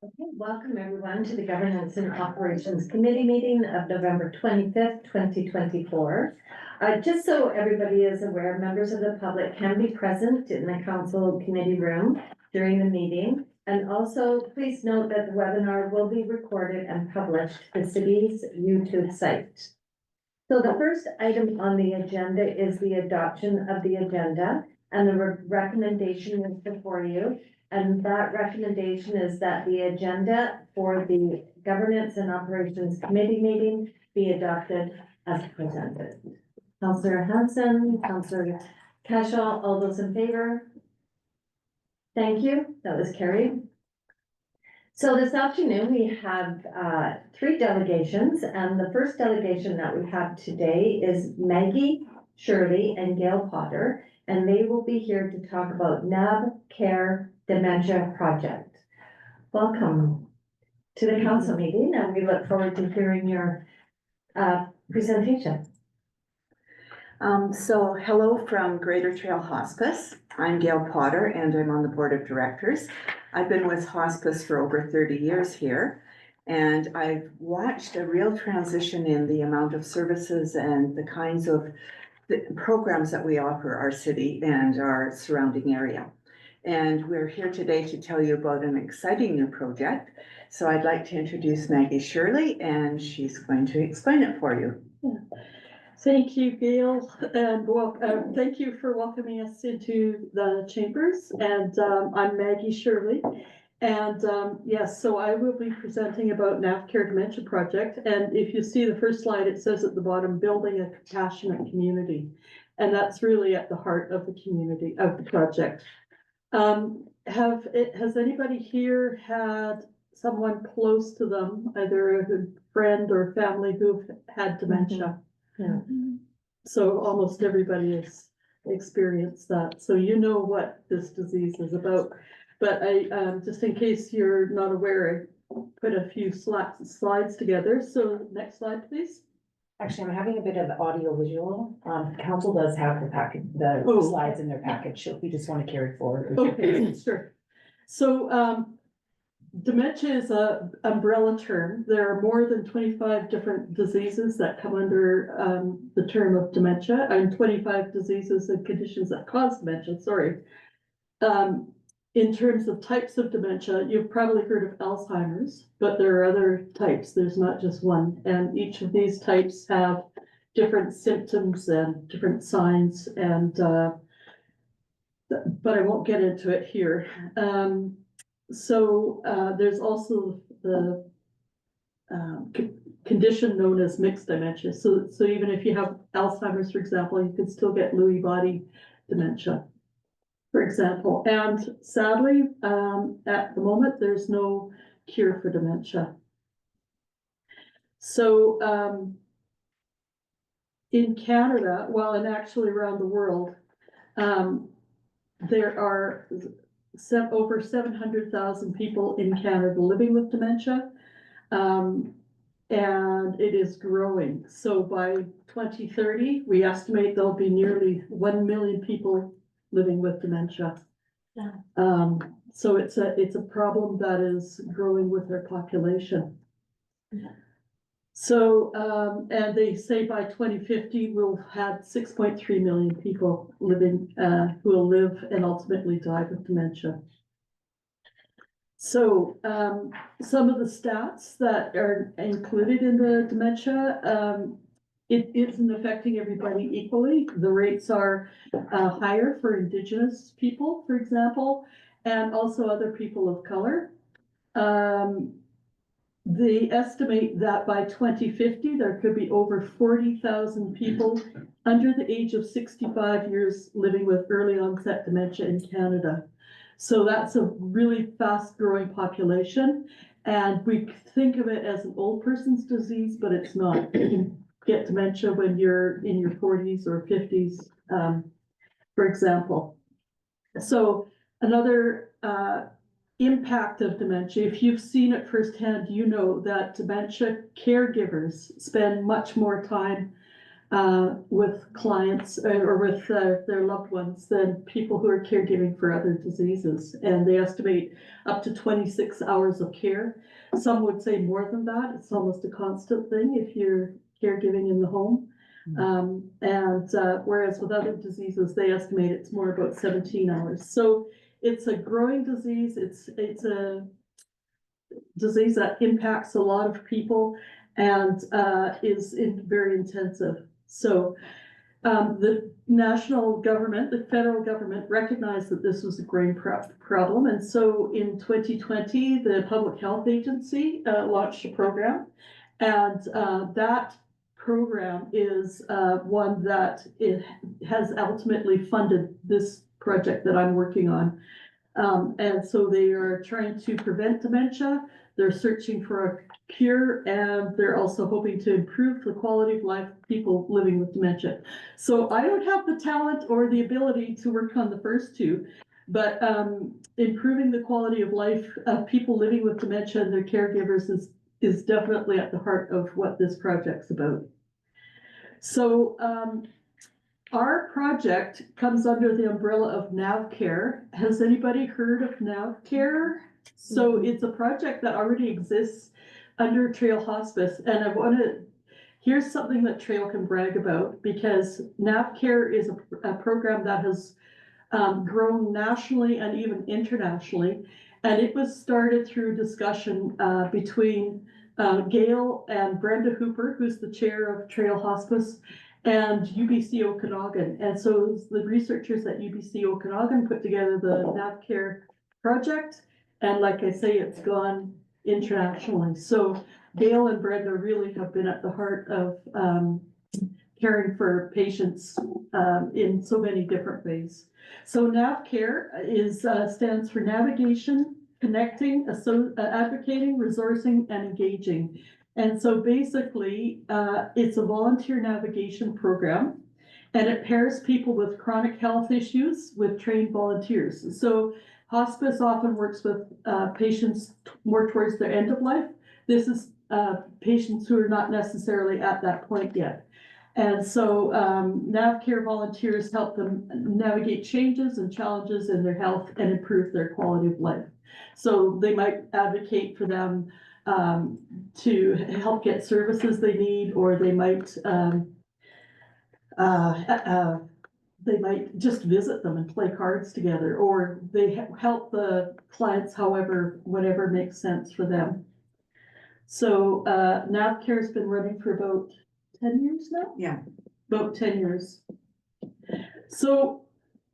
Okay, welcome everyone to the Governance and Operations Committee meeting of November 25th, 2024. Just so everybody is aware, members of the public can be present in the council committee room during the meeting. And also, please note that the webinar will be recorded and published to the city's YouTube site. So the first item on the agenda is the adoption of the agenda, and the recommendation is before you. And that recommendation is that the agenda for the Governance and Operations Committee meeting be adopted as presented. Councillor Hanson, Councillor Cashel, all those in favor? Thank you, that was carried. So this afternoon, we have three delegations, and the first delegation that we have today is Maggie Shirley and Gail Potter, and they will be here to talk about NAB Care Dementia Project. Welcome to the council meeting, and we look forward to hearing your presentation. So hello from Greater Trail Hospice. I'm Gail Potter and I'm on the board of directors. I've been with hospice for over 30 years here, and I've watched a real transition in the amount of services and the kinds of programs that we offer our city and our surrounding area. And we're here today to tell you about an exciting new project. So I'd like to introduce Maggie Shirley, and she's going to explain it for you. Yeah. Thank you, Gail, and thank you for welcoming us into the chambers. And I'm Maggie Shirley. And yes, so I will be presenting about NAB Care Dementia Project. And if you see the first slide, it says at the bottom, building a compassionate community. And that's really at the heart of the community, of the project. Has anybody here had someone close to them, either a friend or family who've had dementia? Yeah. So almost everybody has experienced that. So you know what this disease is about. But I, just in case you're not aware, I put a few slides together. So next slide, please. Actually, I'm having a bit of audio visual. Council does have the packet, the slides in their package. So if you just want to carry forward. Okay, sure. So dementia is an umbrella term. There are more than 25 different diseases that come under the term of dementia, and 25 diseases and conditions that cause dementia, sorry. In terms of types of dementia, you've probably heard of Alzheimer's, but there are other types. There's not just one. And each of these types have different symptoms and different signs, and but I won't get into it here. So there's also the condition known as mixed dementia. So even if you have Alzheimer's, for example, you can still get Lewy body dementia, for example. And sadly, at the moment, there's no cure for dementia. So in Canada, well, and actually around the world, there are over 700,000 people in Canada living with dementia, and it is growing. So by 2030, we estimate there'll be nearly 1 million people living with dementia. Yeah. So it's a problem that is growing with our population. Yeah. So, and they say by 2050, we'll have 6.3 million people living, who will live and ultimately die with dementia. So, some of the stats that are included in the dementia, it isn't affecting everybody equally. The rates are higher for Indigenous people, for example, and also other people of color. They estimate that by 2050, there could be over 40,000 people under the age of 65 years living with early onset dementia in Canada. So that's a really fast growing population. And we think of it as an old person's disease, but it's not. You can get dementia when you're in your 40s or 50s, for example. So another impact of dementia, if you've seen it firsthand, you know that dementia caregivers spend much more time with clients or with their loved ones than people who are caregiving for other diseases. And they estimate up to 26 hours of care. Some would say more than that. It's almost a constant thing if you're caregiving in the home. Whereas with other diseases, they estimate it's more about 17 hours. So it's a growing disease. It's a disease that impacts a lot of people and is very intensive. So the national government, the federal government recognized that this was a growing problem. And so in 2020, the Public Health Agency launched a program. And that program is one that it has ultimately funded this project that I'm working on. And so they are trying to prevent dementia. They're searching for a cure, and they're also hoping to improve the quality of life of people living with dementia. So I don't have the talent or the ability to work on the first two, but improving the quality of life of people living with dementia and their caregivers is definitely at the heart of what this project's about. So our project comes under the umbrella of NavCare. Has anybody heard of NavCare? So it's a project that already exists under Trail Hospice. And here's something that Trail can brag about, because NavCare is a program that has grown nationally and even internationally. And it was started through discussion between Gail and Brenda Hooper, who's the chair of Trail Hospice, and UBC Okanagan. And so the researchers at UBC Okanagan put together the NavCare project. And like I say, it's gone internationally. So Gail and Brenda really have been at the heart of caring for patients in so many different ways. So NavCare stands for Navigation, Connecting, Advocating, Resourcing, and Engaging. And so basically, it's a volunteer navigation program, and it pairs people with chronic health issues with trained volunteers. So hospice often works with patients more towards their end of life. This is patients who are not necessarily at that point yet. And so NavCare volunteers help them navigate changes and challenges in their health and improve their quality of life. So they might advocate for them to help get services they need, or they might just visit them and play cards together, or they help the clients whatever makes sense for them. So NavCare has been running for about 10 years now? Yeah. About 10 years. So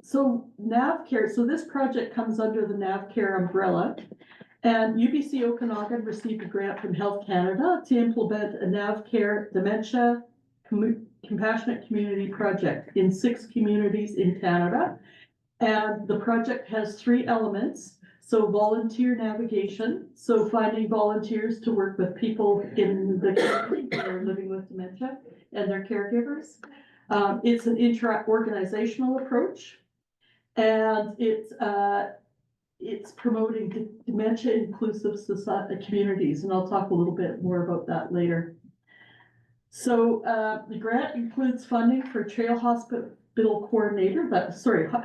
NavCare, so this project comes under the NavCare umbrella, and UBC Okanagan received a grant from Health Canada to implement a NavCare Dementia Compassionate Community Project in 6 communities in Canada. And the project has 3 elements. So volunteer navigation, so finding volunteers to work with people in the community who are living with dementia and their caregivers. It's an intra-organizational approach, and it's promoting dementia inclusive society communities, and I'll talk a little bit more about that later. So the grant includes funding for Trail Hospice coordinator,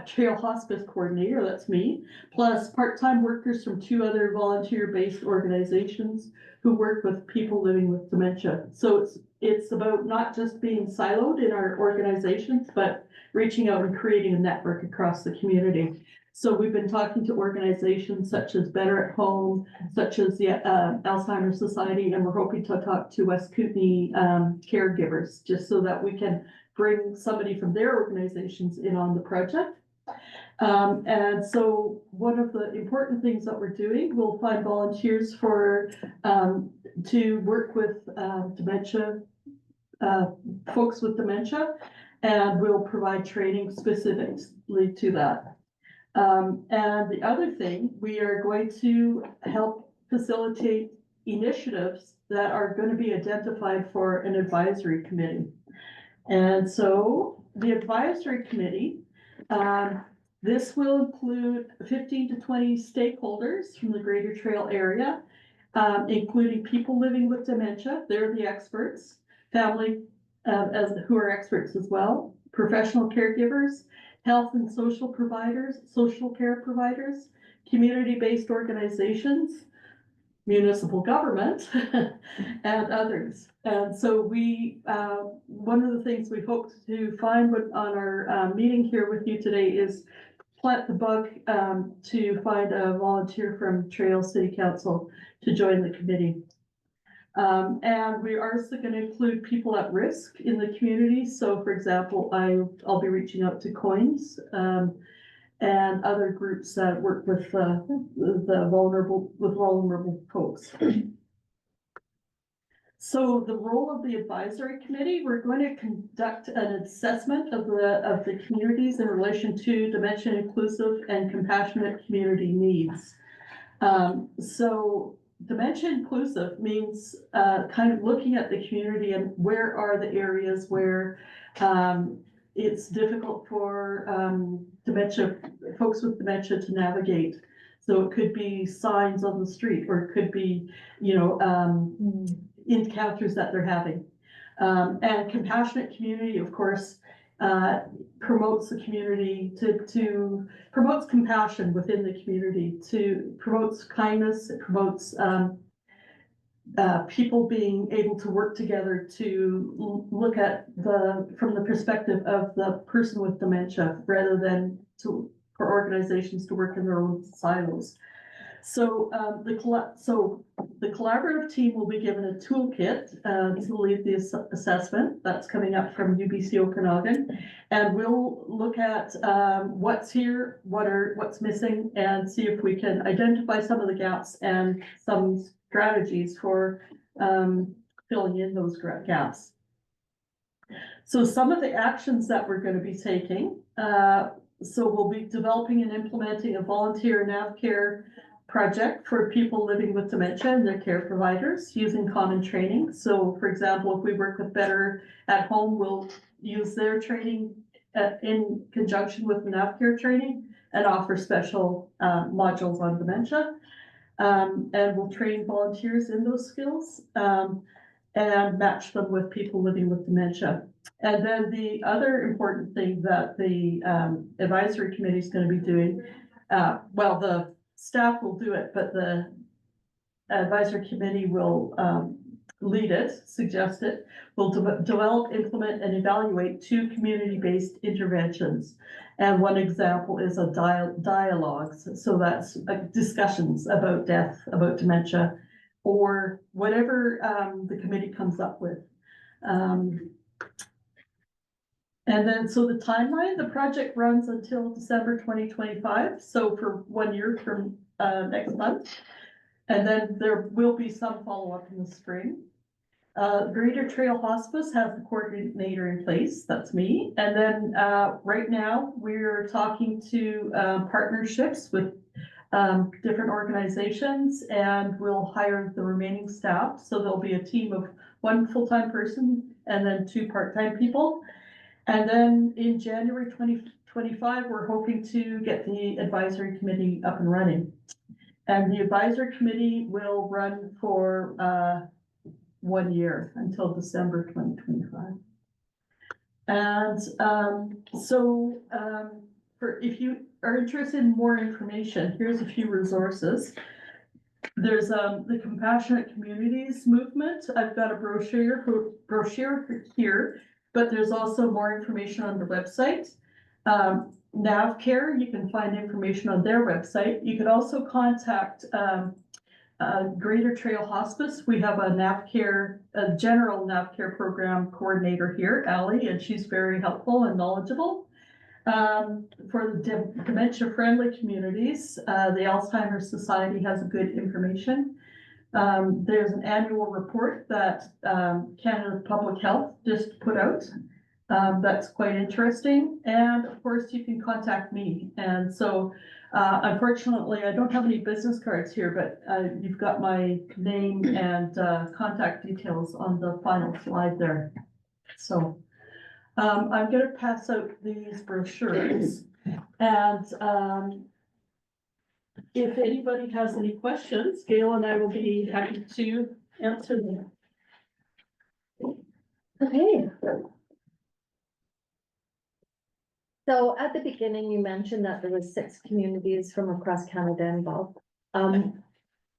Trail Hospice coordinator, that's me, plus part-time workers from 2 other volunteer-based organizations who work with people living with dementia. So it's about not just being siloed in our organizations, but reaching out and creating a network across the community. So we've been talking to organizations such as Better at Home, such as the Alzheimer's Society, and we're hoping to talk to West Kootenay caregivers, just so that we can bring somebody from their organizations in on the project. And so one of the important things that we're doing, we'll find volunteers to work with dementia, folks with dementia, and we'll provide training specifically to that. And the other thing, we are going to help facilitate initiatives that are going to be identified for an advisory committee. And so the advisory committee, this will include 15 to 20 stakeholders from the Greater Trail area, including people living with dementia, they're the experts, family as who are experts as well, professional caregivers, health and social providers, social care providers, community-based organizations, municipal government, and others. And so one of the things we hope to find on our meeting here with you today is plant the bug to find a volunteer from Trail City Council to join the committee. And we are also going to include people at risk in the community. So for example, I'll be reaching out to COINS and other groups that work with the vulnerable folks. So the role of the advisory committee, we're going to conduct an assessment of the communities in relation to dementia inclusive and compassionate community needs. So dementia inclusive means kind of looking at the community and where are the areas where it's difficult for folks with dementia to navigate. So it could be signs on the street, or it could be, encounters that they're having. And compassionate community, of course, promotes the community promotes compassion within the community, promotes kindness, it promotes people being able to work together to look at from the perspective of the person with dementia, rather than for organizations to work in their own silos. So the collaborative team will be given a toolkit to lead the assessment. That's coming up from UBC Okanagan, and we'll look at what's here, what's missing, and see if we can identify some of the gaps and some strategies for filling in those gaps. So some of the actions that we're going to be taking. So we'll be developing and implementing a volunteer NavCare project for people living with dementia and their care providers using common training. So for example, if we work with Better at Home, we'll use their training in conjunction with the NavCare training and offer special modules on dementia. And we'll train volunteers in those skills and match them with people living with dementia. And then the other important thing that the advisory committee is going to be doing, the staff will do it, but the advisory committee will lead it, suggest it, will develop, implement, and evaluate 2 community-based interventions. And one example is a dialogues. So that's discussions about death, about dementia, or whatever the committee comes up with. And then, so the timeline, the project runs until December 2025. So for 1 year from next month. And then there will be some follow-up in the spring. Greater Trail Hospice has the coordinator in place, that's me. And then right now we're talking to partnerships with different organizations, and we'll hire the remaining staff. So there'll be a team of 1 full-time person and then 2 part-time people. And then in January 2025, we're hoping to get the advisory committee up and running. And the advisory committee will run for 1 year until December 2025. And if you are interested in more information, here's a few resources. There's the Compassionate Communities Movement. I've got a brochure here, but there's also more information on the website. NavCare, you can find information on their website. You could also contact Greater Trail Hospice. We have a general NavCare program coordinator here, Allie, and she's very helpful and knowledgeable. For the dementia-friendly communities, the Alzheimer's Society has good information. There's an annual report that Canada Public Health just put out. That's quite interesting. And of course, you can contact me. And so, unfortunately, I don't have any business cards here, but you've got my name and contact details on the final slide there. So I'm going to pass out these brochures. And if anybody has any questions, Gail and I will be happy to answer them. Okay. So at the beginning, you mentioned that there was 6 communities from across Canada involved.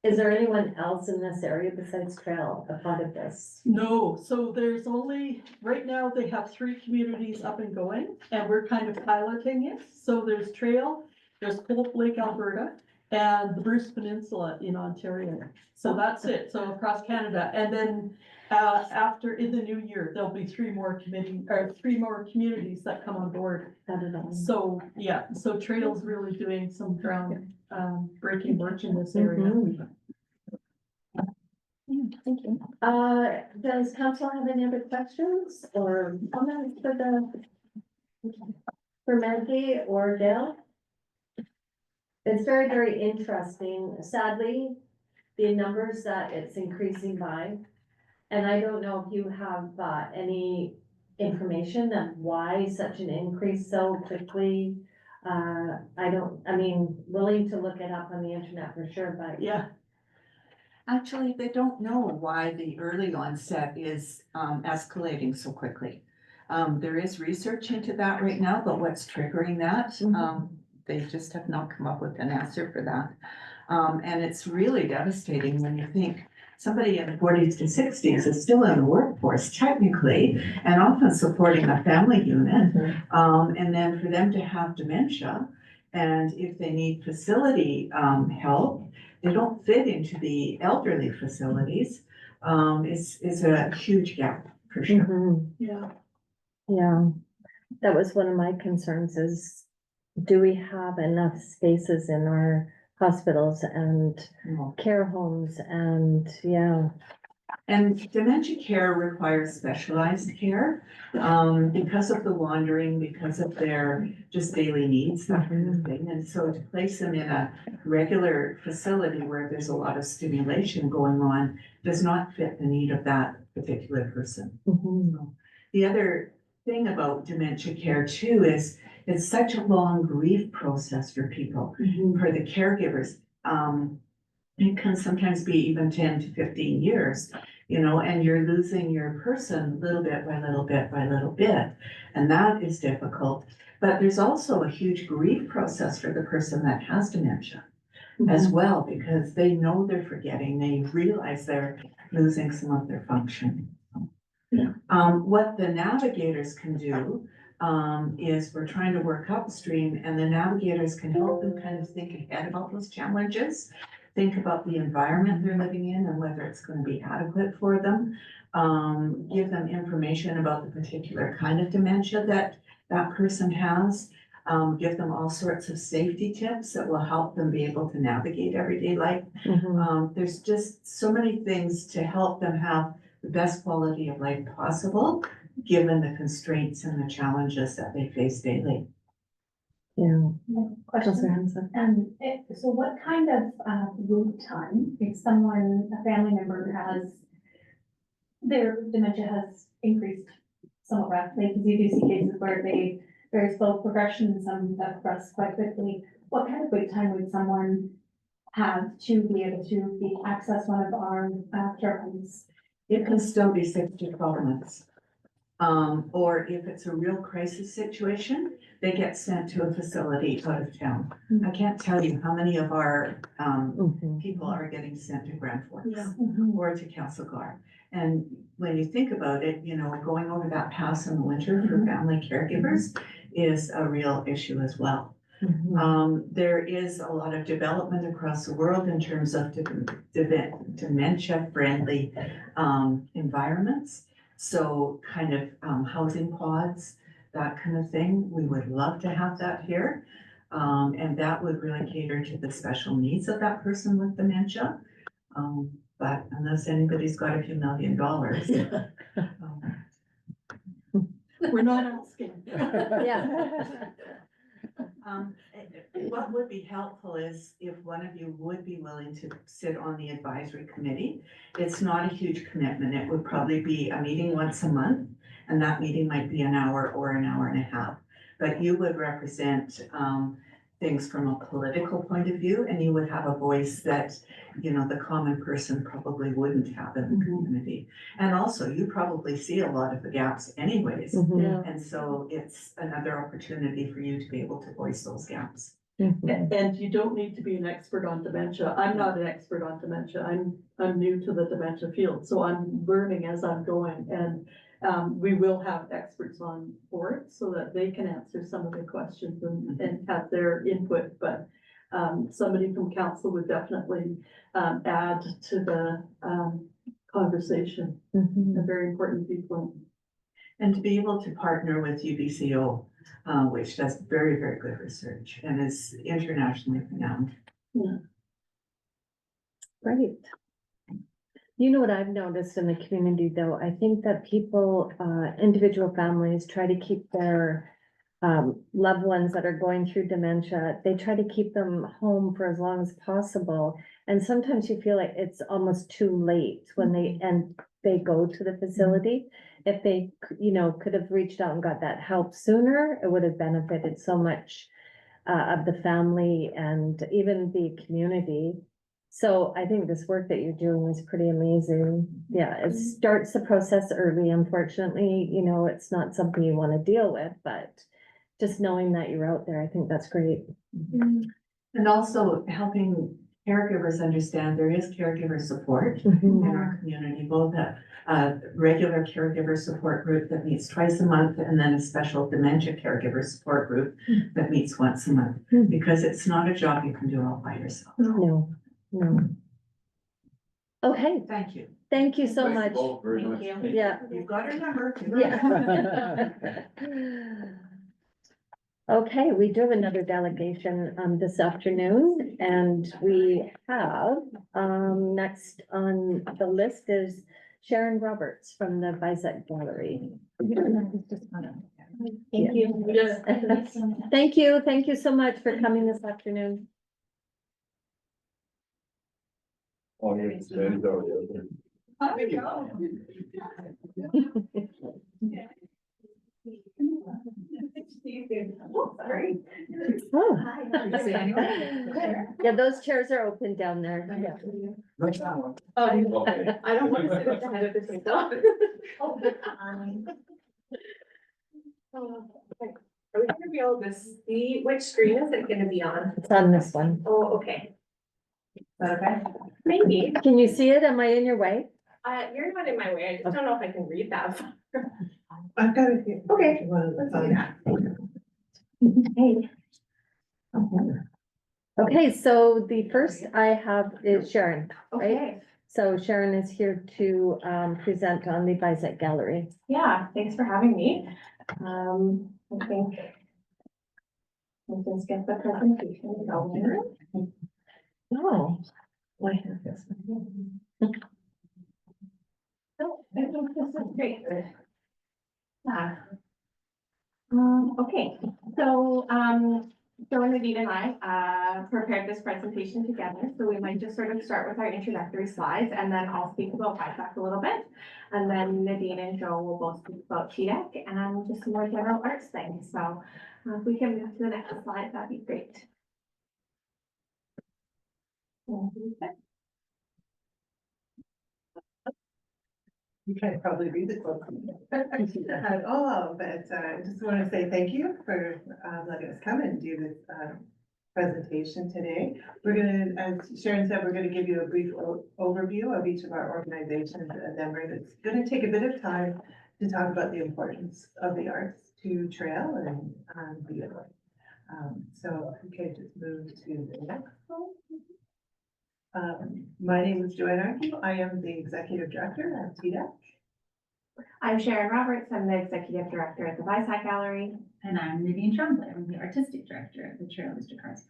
Is there anyone else in this area besides Trail a part of this? No, so there's only, right now, they have 3 communities up and going, and we're kind of piloting it. So there's Trail, there's Cold Lake, Alberta, and the Bruce Peninsula in Ontario. So that's it, so across Canada. And then, after, in the new year, there'll be 3 more communities that come on board. So, yeah, so Trail's really doing some ground, breaking work in this area. Mhm. Thank you. Does council have any other questions or comments for Maggie or Dale? It's very, very interesting. Sadly, the numbers that it's increasing by. And I don't know if you have any information on why such an increase so quickly. Willing to look it up on the internet for sure, but. Yeah, Actually, they don't know why the early onset is escalating so quickly. There is research into that right now, but what's triggering that? Mhm. They just have not come up with an answer for that. And it's really devastating when you think somebody in the 40s to 60s is still in the workforce technically, and often supporting a family unit. And then for them to have dementia, and if they need facility help, they don't fit into the elderly facilities. Is a huge gap for sure. Mhm. yeah. Yeah, that was one of my concerns is, do we have enough spaces in our hospitals and No. care homes and, yeah. And dementia care requires specialized care, because of the wandering, because of their just daily needs, that kind of thing. And so to place them in a regular facility where there's a lot of stimulation going on does not fit the need of that particular person. Mhm. The other thing about dementia care too is it's such a long grief process for people, for the caregivers. It can sometimes be even 10 to 15 years, and you're losing your person little bit by little bit by little bit. And that is difficult. But there's also a huge grief process for the person that has dementia as well, because they know they're forgetting, they realize they're losing some of their function. Yeah. What the navigators can do is we're trying to work upstream, and the navigators can help them kind of think ahead about those challenges, think about the environment they're living in and whether it's going to be adequate for them, give them information about the particular kind of dementia that that person has, give them all sorts of safety tips that will help them be able to navigate everyday life. Mhm. There's just so many things to help them have the best quality of life possible, given the constraints and the challenges that they face daily. Yeah. Question. Councillor Hanson. So what kind of wait time, if someone, a family member has, their dementia has increased somewhat rapidly, because you do see cases where there's slow progression and some that progress quite quickly. What kind of wait time would someone have to be able to access one of our care homes? It can still be 6 to 12 months. Or if it's a real crisis situation, they get sent to a facility out of town. I can't tell you how many of our Mhm. people are getting sent to Grand Forks Yeah. or to Castlegar. And when you think about it, going over that pass in the winter for family caregivers is a real issue as well. Mhm. There is a lot of development across the world in terms of dementia-friendly environments. So kind of housing pods, that kind of thing. We would love to have that here. And that would really cater to the special needs of that person with dementia. But unless anybody's got a few $1 million. We're not asking. Yeah. What would be helpful is if one of you would be willing to sit on the advisory committee. It's not a huge commitment. It would probably be a meeting once a month, and that meeting might be an hour or an hour and a half. But you would represent things from a political point of view, and you would have a voice that, you know, the common person probably wouldn't have in the community. And also, you probably see a lot of the gaps anyways. Yeah. And so it's another opportunity for you to be able to voice those gaps. And you don't need to be an expert on dementia. I'm not an expert on dementia. I'm new to the dementia field, so I'm learning as I'm going. And we will have experts on board so that they can answer some of the questions and have their input. But somebody from council would definitely add to the conversation, a very important viewpoint. And to be able to partner with UBCO, which does very, very good research and is internationally renowned. Great. You know what I've noticed in the community though, I think that people, individual families try to keep their loved ones that are going through dementia, they try to keep them home for as long as possible. And sometimes you feel like it's almost too late when they go to the facility. If they, you know, could have reached out and got that help sooner, it would have benefited so much of the family and even the community. So I think this work that you're doing is pretty amazing. Yeah, it starts the process early. Unfortunately, you know, it's not something you want to deal with, but just knowing that you're out there, I think that's great. And also helping caregivers understand there is caregiver support Mhm. in our community, both a regular caregiver support group that meets twice a month and then a special dementia caregiver support group that meets once a month. Mhm. Because it's not a job you can do all by yourself. No, no. Okay, Thank you. thank you so Thank you much. both very much. Yeah. You've got her number. Yeah. Okay, we do have another delegation this afternoon, and we have next on the list is Sharon Roberts from the Bizet Gallery. Thank you. Yeah. Thank you so much for coming this afternoon. Oh, here's Sandy's already out there. Sorry. Oh. Hi. Yeah, those chairs are open down there. Yeah. Oh, I don't want to sit at the head of the table. Oh, fine. Are we gonna be able to see, which screen is it gonna be on? It's on this one. Oh, okay, Is that okay? maybe, Can you see it? Am I in your way? you're not in my way, I just don't know if I can read that. I've got it here. Okay, let's do that. Hey. Okay, so the first I have is Sharon, right? Okay, So Sharon is here to present on the Bizet Gallery. yeah, thanks for having me. I think we'll just get the presentation going. Oh. I have this one. Oh, I think this is great. Yeah. Okay, so, Joe and Nadine and I, prepared this presentation together, so we might just sort of start with our introductory slides, and then I'll speak about BIPAC a little bit. And then Nadine and Joe will both speak about TDEC and just some more general arts things, so if we can move to the next slide, that'd be great. You can't probably read the quote at all, but I just want to say thank you for letting us come and do this presentation today. We're gonna, as Sharon said, we're gonna give you a brief overview of each of our organizations, and then we're gonna take a bit of time to talk about the importance of the arts to Trail and beyond. So if we could just move to the next slide. My name is Joanne Archie. I am the Executive Director at TDEC. I'm Sharon Roberts, I'm the Executive Director at the BIPAC Gallery. And I'm Nadine Tremblay, I'm the Artistic Director at the Trail District Arts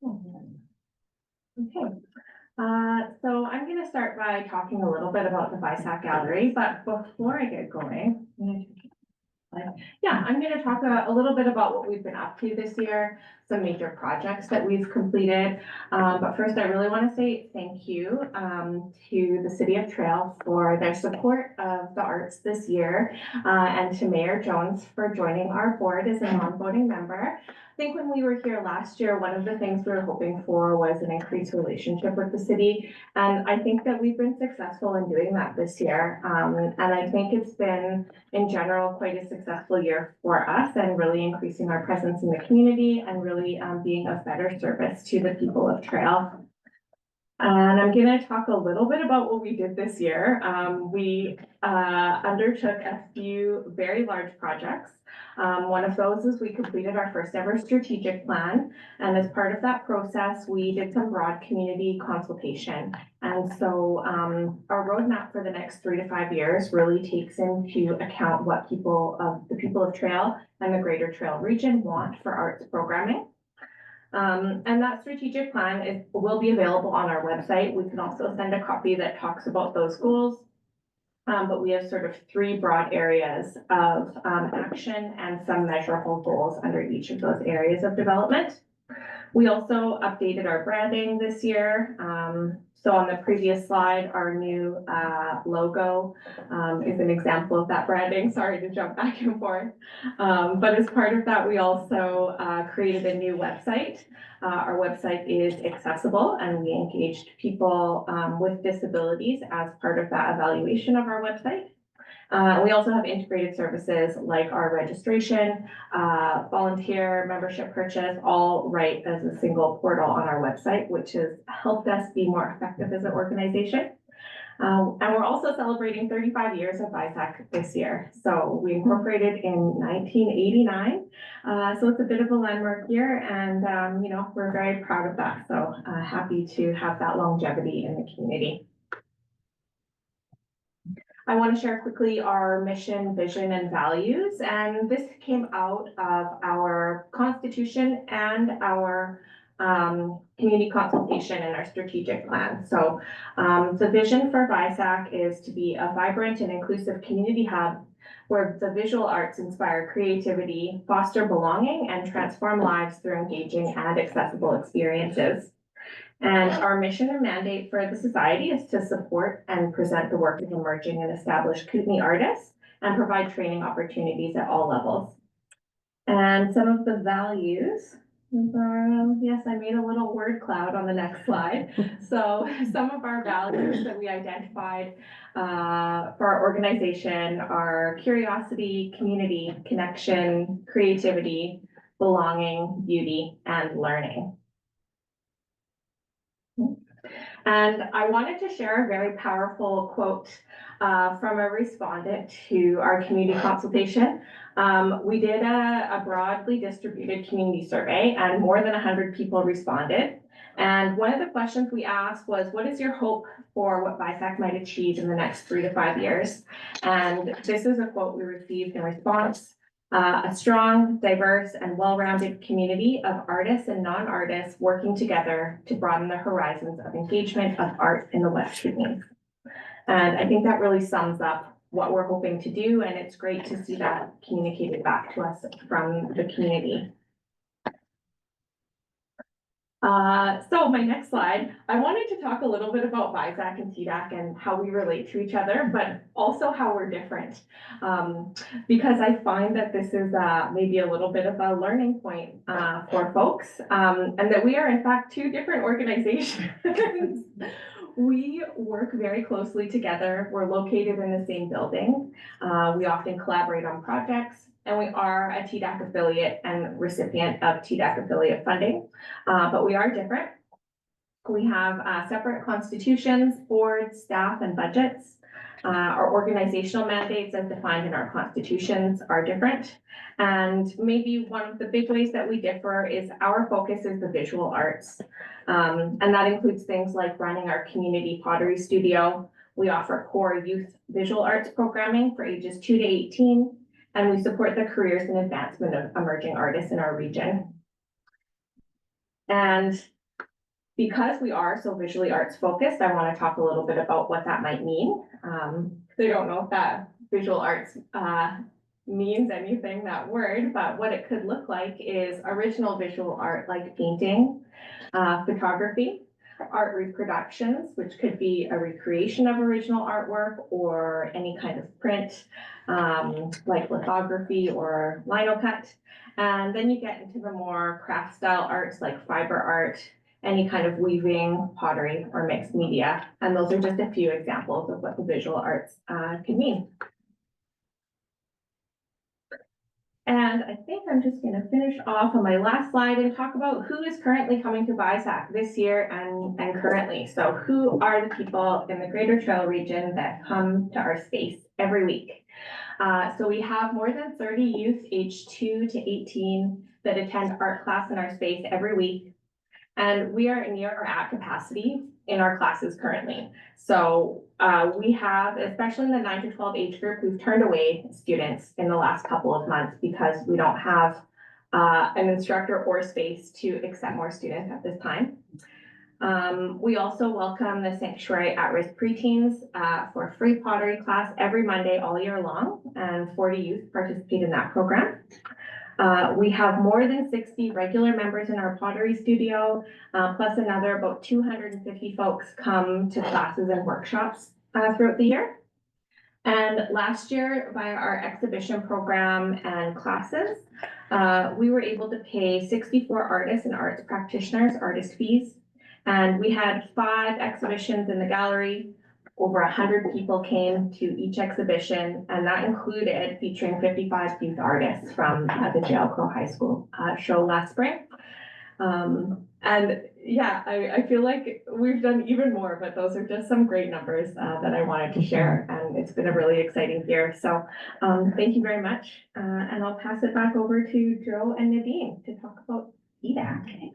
Council. Okay, so I'm gonna start by talking a little bit about the BIPAC Gallery, but before I get going, I'm gonna talk a little bit about what we've been up to this year, some major projects that we've completed. But first, I really want to say thank you to the City of Trail for their support of the arts this year, and to Mayor Jones for joining our board as a non-voting member. think when we were here last year, one of the things we were hoping for was an increased relationship with the city. And I think that we've been successful in doing that this year. And I think it's been, in general, quite a successful year for us and really increasing our presence in the community and really being of better service to the people of Trail. And I'm gonna talk a little bit about what we did this year. We undertook a few very large projects. One of those is we completed our first ever strategic plan. And as part of that process, we did some broad community consultation. And so our roadmap for the next 3 to 5 years really takes into account what the people of Trail and the Greater Trail region want for arts programming. And that strategic plan will be available on our website. We can also send a copy that talks about those goals. But we have sort of 3 broad areas of action and some measurable goals under each of those areas of development. We also updated our branding this year. So on the previous slide, our new logo is an example of that branding. Sorry to jump back and forth. But as part of that, we also created a new website. Our website is accessible and we engaged people with disabilities as part of that evaluation of our website. We also have integrated services like our registration, volunteer membership purchase, all right as a single portal on our website, which has helped us be more effective as an organization. And we're also celebrating 35 years of BISAC this year. So we incorporated in 1989. So it's a bit of a landmark year and, you know, we're very proud of that. So happy to have that longevity in the community. I want to share quickly our mission, vision, and values. And this came out of our constitution and our community consultation and our strategic plan. So the vision for BISAC is to be a vibrant and inclusive community hub where the visual arts inspire creativity, foster belonging, and transform lives through engaging and accessible experiences. And our mission and mandate for the society is to support and present the work of emerging and established Kootenai artists and provide training opportunities at all levels. And some of the values, yes, I made a little word cloud on the next slide. So some of our values that we identified for our organization are curiosity, community, connection, creativity, belonging, beauty, and learning. And I wanted to share a very powerful quote from a respondent to our community consultation. We did a broadly distributed community survey and more than 100 people responded. And one of the questions we asked was, what is your hope for what BISAC might achieve in the next 3 to 5 years? And this is a quote we received in response. A strong, diverse, and well-rounded community of artists and non-artists working together to broaden the horizons of engagement of art in the West Kootenays. And I think that really sums up what we're hoping to do, and it's great to see that communicated back to us from the community. So my next slide, I wanted to talk a little bit about BISAC and TDAC and how we relate to each other, but also how we're different. Because I find that this is maybe a little bit of a learning point for folks, and that we are in fact 2 different organizations. We work very closely together. We're located in the same building. We often collaborate on projects. And we are a TDAC affiliate and recipient of TDAC affiliate funding, but we are different. We have separate constitutions, boards, staff, and budgets. Our organizational mandates as defined in our constitutions are different. And maybe one of the big ways that we differ is our focus is the visual arts. And that includes things like running our community pottery studio. We offer core youth visual arts programming for ages 2 to 18. And we support the careers and advancement of emerging artists in our region. And because we are so visually arts focused, I want to talk a little bit about what that might mean. I don't know if that visual arts means anything, that word, but what it could look like is original visual art like painting, photography, art reproductions, which could be a recreation of original artwork or any kind of print, like lithography or linocut, And then you get into the more craft style arts like fiber art, any kind of weaving, pottery, or mixed media. And those are just a few examples of what the visual arts can mean. And I think I'm just gonna finish off on my last slide and talk about who is currently coming to BISAC this year and currently. So who are the people in the Greater Trail region that come to our space every week? So we have more than 30 youth aged 2 to 18 that attend art class in our space every week. And we are near or at capacity in our classes currently. So we have, especially in the 9 to 12 age group, we've turned away students in the last couple of months because we don't have an instructor or space to accept more students at this time. We also welcome the Sanctuary at-risk preteens for a free pottery class every Monday all year long, and 40 youth participate in that program. We have more than 60 regular members in our pottery studio, plus another about 250 folks come to classes and workshops throughout the year. And last year, via our exhibition program and classes, we were able to pay 64 artists and arts practitioners artist fees. And we had 5 exhibitions in the gallery. Over 100 people came to each exhibition, and that included featuring 55 youth artists from the Jail Crow High School show last spring. And yeah, I feel like we've done even more, but those are just some great numbers that I wanted to share, and it's been a really exciting year. So thank you very much, and I'll pass it back over to Joe and Nadine to talk about EDAC.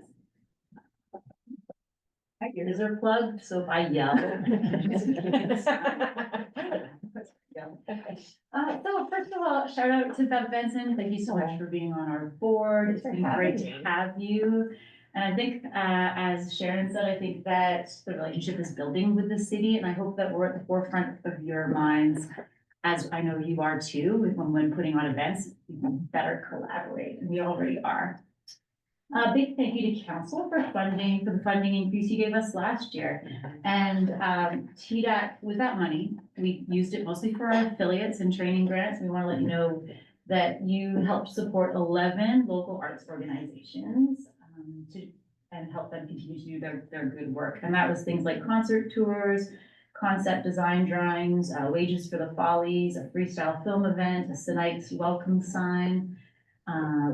My ears are plugged, so if I yell. So first of all, shout out to Bev Benson. Thank you so much for being on our board. It's been great to have you. And I think, as Sharon said, I think that the relationship is building with the city, and I hope that we're at the forefront of your minds, as I know you are too, when putting on events, we can better collaborate, and we already are. A big thank you to council for the funding increase you gave us last year. And TDAC, with that money, we used it mostly for our affiliates and training grants. We want to let you know that you helped support 11 local arts organizations and help them continue to do their good work. And that was things like concert tours, concept design drawings, wages for the Follies, a freestyle film event, a Sinites welcome sign,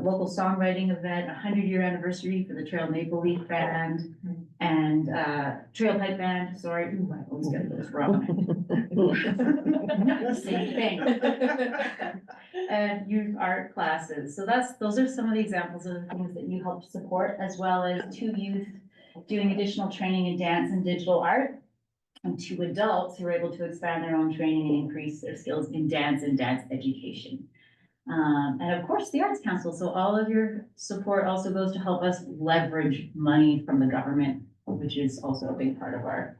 local songwriting event, 100-year anniversary for the Trail Maple Leaf Band, and Trail Pipe Band, sorry, ooh, I always get those wrong. Same thing. And youth art classes. So those are some of the examples of the things that you helped support, as well as 2 youth doing additional training in dance and digital art, and 2 adults who were able to expand their own training and increase their skills in dance and dance education. And of course, the Arts Council. So all of your support also goes to help us leverage money from the government, which is also a big part of our.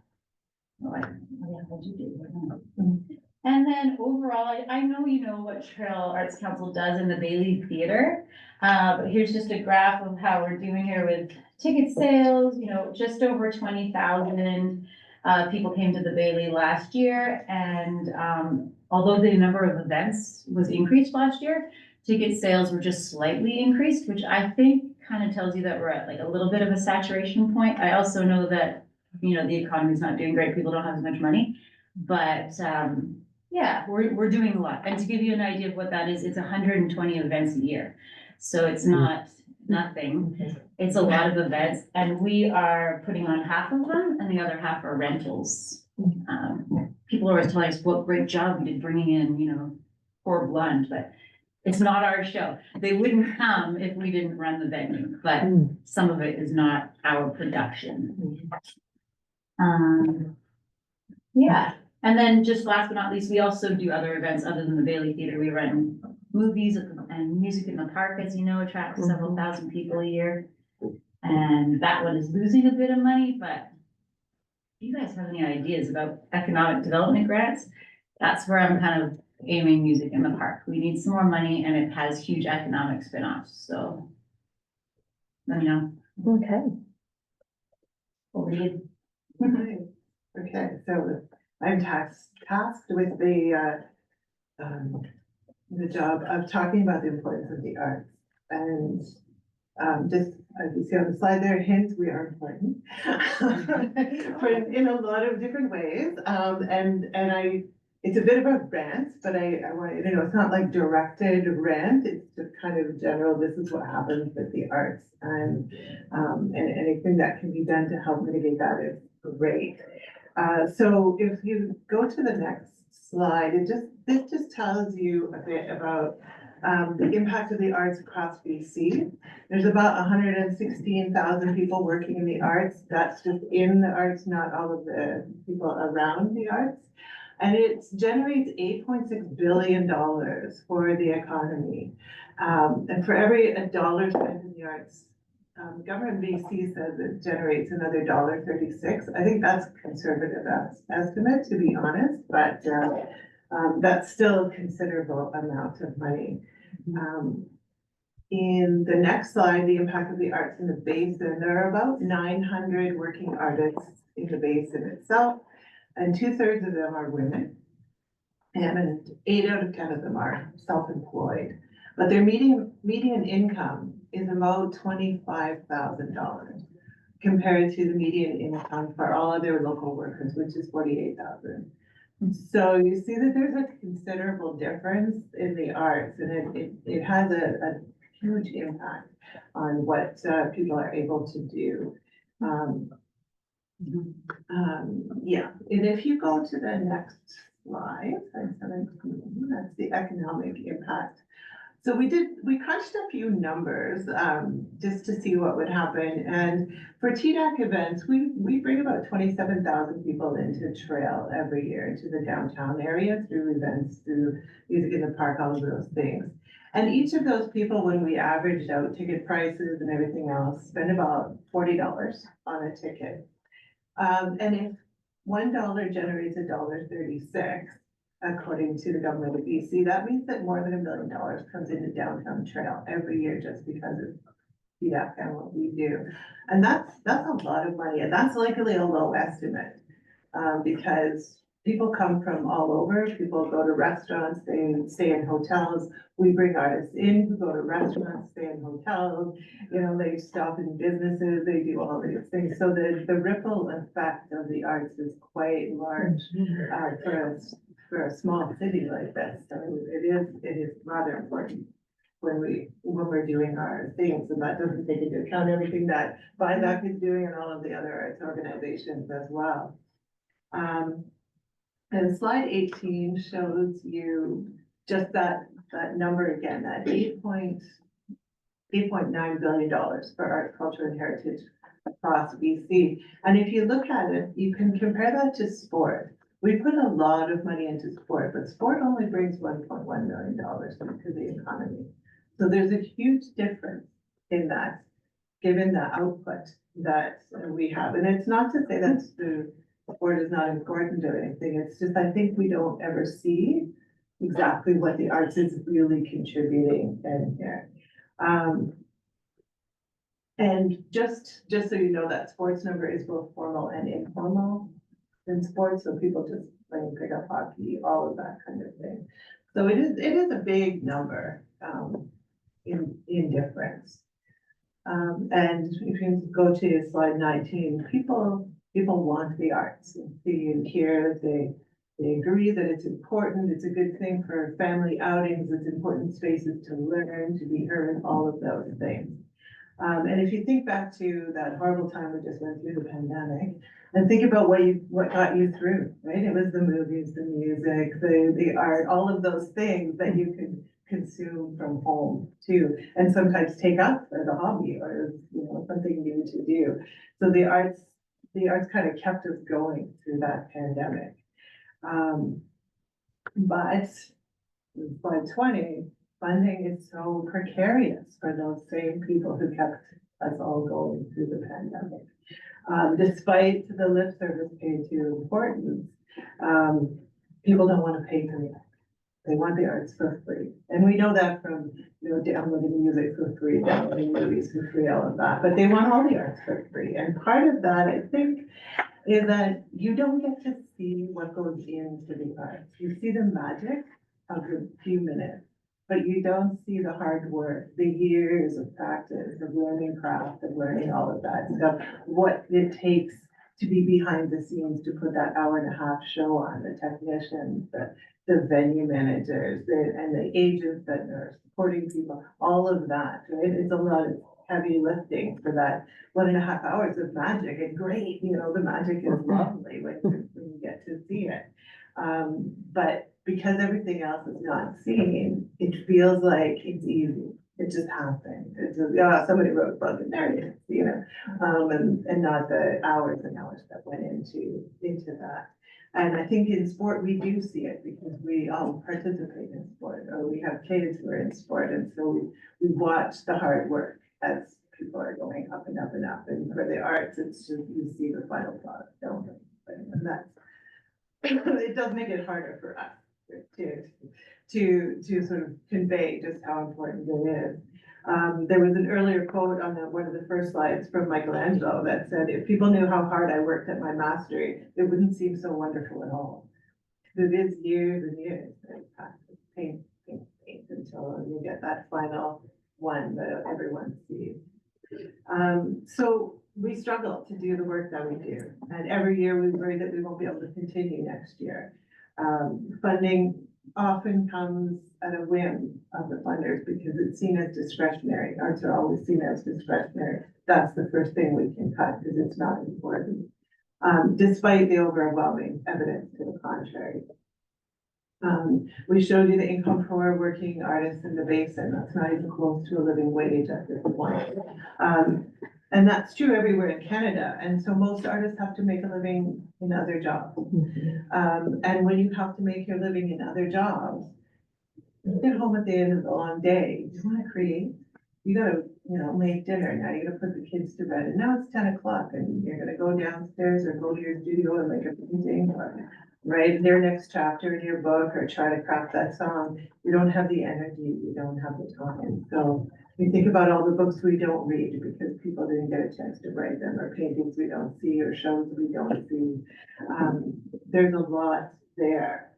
And then overall, I know you know what Trail Arts Council does in the Bailey Theater. But here's just a graph of how we're doing here with ticket sales. You know, just over 20,000 people came to the Bailey last year, and although the number of events was increased last year, ticket sales were just slightly increased, which I think kind of tells you that we're at like a little bit of a saturation point. I also know that, you know, the economy is not doing great. People don't have as much money, but yeah, we're doing a lot. And to give you an idea of what that is, it's 120 events a year. So it's not nothing. It's a lot of events, and we are putting on half of them, and the other half are rentals. People are always telling us what great job we did bringing in, you know, poor Blunt, but it's not our show. They wouldn't come if we didn't run the venue, but some of it is not our production. Yeah, and then just last but not least, we also do other events other than the Bailey Theater. We run movies and music in the park, as you know, attracts several thousand people a year. And that one is losing a bit of money, but if you guys have any ideas about economic development grants, that's where I'm kind of aiming music in the park. We need some more money, and it has huge economic spin-offs, so let me know. Okay. Over to you. Okay, so I'm tasked with the job of talking about the importance of the arts. And just as you see on the slide there, hint, we are important. In a lot of different ways. It's a bit of a rant, but I want you to know, it's not like directed rant. It's just kind of general, this is what happens with the arts. And anything that can be done to help mitigate that is great. So if you go to the next slide, this just tells you a bit about the impact of the arts across BC. There's about 116,000 people working in the arts. That's just in the arts, not all of the people around the arts. And it generates $8.6 billion for the economy. And for every $1 spent in the arts, Government BC says it generates another $1.36. I think that's a conservative estimate, to be honest, but that's still a considerable amount of money. In the next slide, the impact of the arts in the basin, there are about 900 working artists in the basin itself, and 2/3 of them are women, and 8 out of 10 of them are self-employed. But their median income is about $25,000 compared to the median income for all other local workers, which is $48,000. So you see that there's a considerable difference in the arts, and it has a huge impact on what people are able to do. Yeah, and if you go to the next slide, that's the economic impact. So we crunched a few numbers just to see what would happen. And for TDAC events, we bring about 27,000 people into Trail every year, into the downtown area through events, through music in the park, all of those things. And each of those people, when we averaged out ticket prices and everything else, spend about $40 on a ticket. And if $1 generates $1.36, according to the government of BC, that means that more than $1 million comes into downtown Trail every year just because of TDAC and what we do. And that's a lot of money, and that's likely a low estimate because people come from all over. People go to restaurants, they stay in hotels. We bring artists in who go to restaurants, stay in hotels. You know, they stop in businesses, they do all these things. So the ripple effect of the arts is quite large for a small city like this. So it is rather important when we're doing our things, and that doesn't take into account everything that BIVAC is doing and all of the other arts organizations as well. And slide 18 shows you just that number again, that $8.9 billion for art, culture, and heritage across BC. And if you look at it, you can compare that to sport. We put a lot of money into sport, but sport only brings $1.1 million into the economy. So there's a huge difference in that, given the output that we have. And it's not to say that the sport is not important or anything. It's just, I think we don't ever see exactly what the arts is really contributing in here. And just so you know, that sports number is both formal and informal in sports, so people just playing pickup hockey, all of that kind of thing. So it is a big number in difference. And if you go to slide 19, people want the arts. See and hear, they agree that it's important, it's a good thing for family outings, it's important spaces to learn, to be heard, all of those things. And if you think back to that horrible time we just went through, the pandemic, and think about what got you through, right? It was the movies, the music, the art, all of those things that you could consume from home too, and sometimes take up as a hobby or as, you know, something new to do. So the arts kind of kept us going through that pandemic. But slide 20, funding is so precarious for those same people who kept us all going through the pandemic. Despite the lip service paid to importance, people don't want to pay for it. They want the arts for free. And we know that from, you know, downloading music for free, downloading movies for free, all of that. But they want all the arts for free. And part of that, I think, is that you don't get to see what goes into the arts. You see the magic of the few minutes but you don't see the hard work, the years of practice, of learning craft, of learning all of that stuff, what it takes to be behind the scenes to put that hour and a half show on, the technicians, the venue managers, and the agents that are supporting people, all of that, right? It's a lot of heavy lifting for that 1.5 hours of magic, and great, you know, the magic is lovely when you get to see it. But because everything else is not seen, it feels like it's easy. It just happened. It's just, yeah, somebody wrote a book and there it is, you know, and not the hours and hours that went into that. And I think in sport, we do see it because we all participate in sport, or we have kids who are in sport, and so we watch the hard work as people are going up and up and up. And for the arts, it's just, you see the final product, don't you? And that's, it does make it harder for us to sort of convey just how important it is. There was an earlier quote on one of the first slides from Michelangelo that said, if people knew how hard I worked at my mastery, it wouldn't seem so wonderful at all. It is years and years of practice, paint until you get that final one that everyone sees. So we struggle to do the work that we do, and every year we worry that we won't be able to continue next year. Funding often comes at a whim of the funders because it's seen as discretionary. Arts are always seen as discretionary. That's the first thing we can cut because it's not important, despite the overwhelming evidence to the contrary. We showed you the income for working artists in the basin. That's not even close to a living wage at this point. And that's true everywhere in Canada. And so most artists have to make a living in other jobs. And when you have to make your living in other jobs, you get home at the end of the long day, you want to create, you gotta, you know, make dinner. Now you gotta put the kids to bed, and now it's 10 o'clock and you're gonna go downstairs or go to your studio and make a painting or write their next chapter in your book or try to craft that song. You don't have the energy, you don't have the time. So you think about all the books we don't read because people didn't get a chance to write them, or paintings we don't see, or shows we don't see. There's a lot there.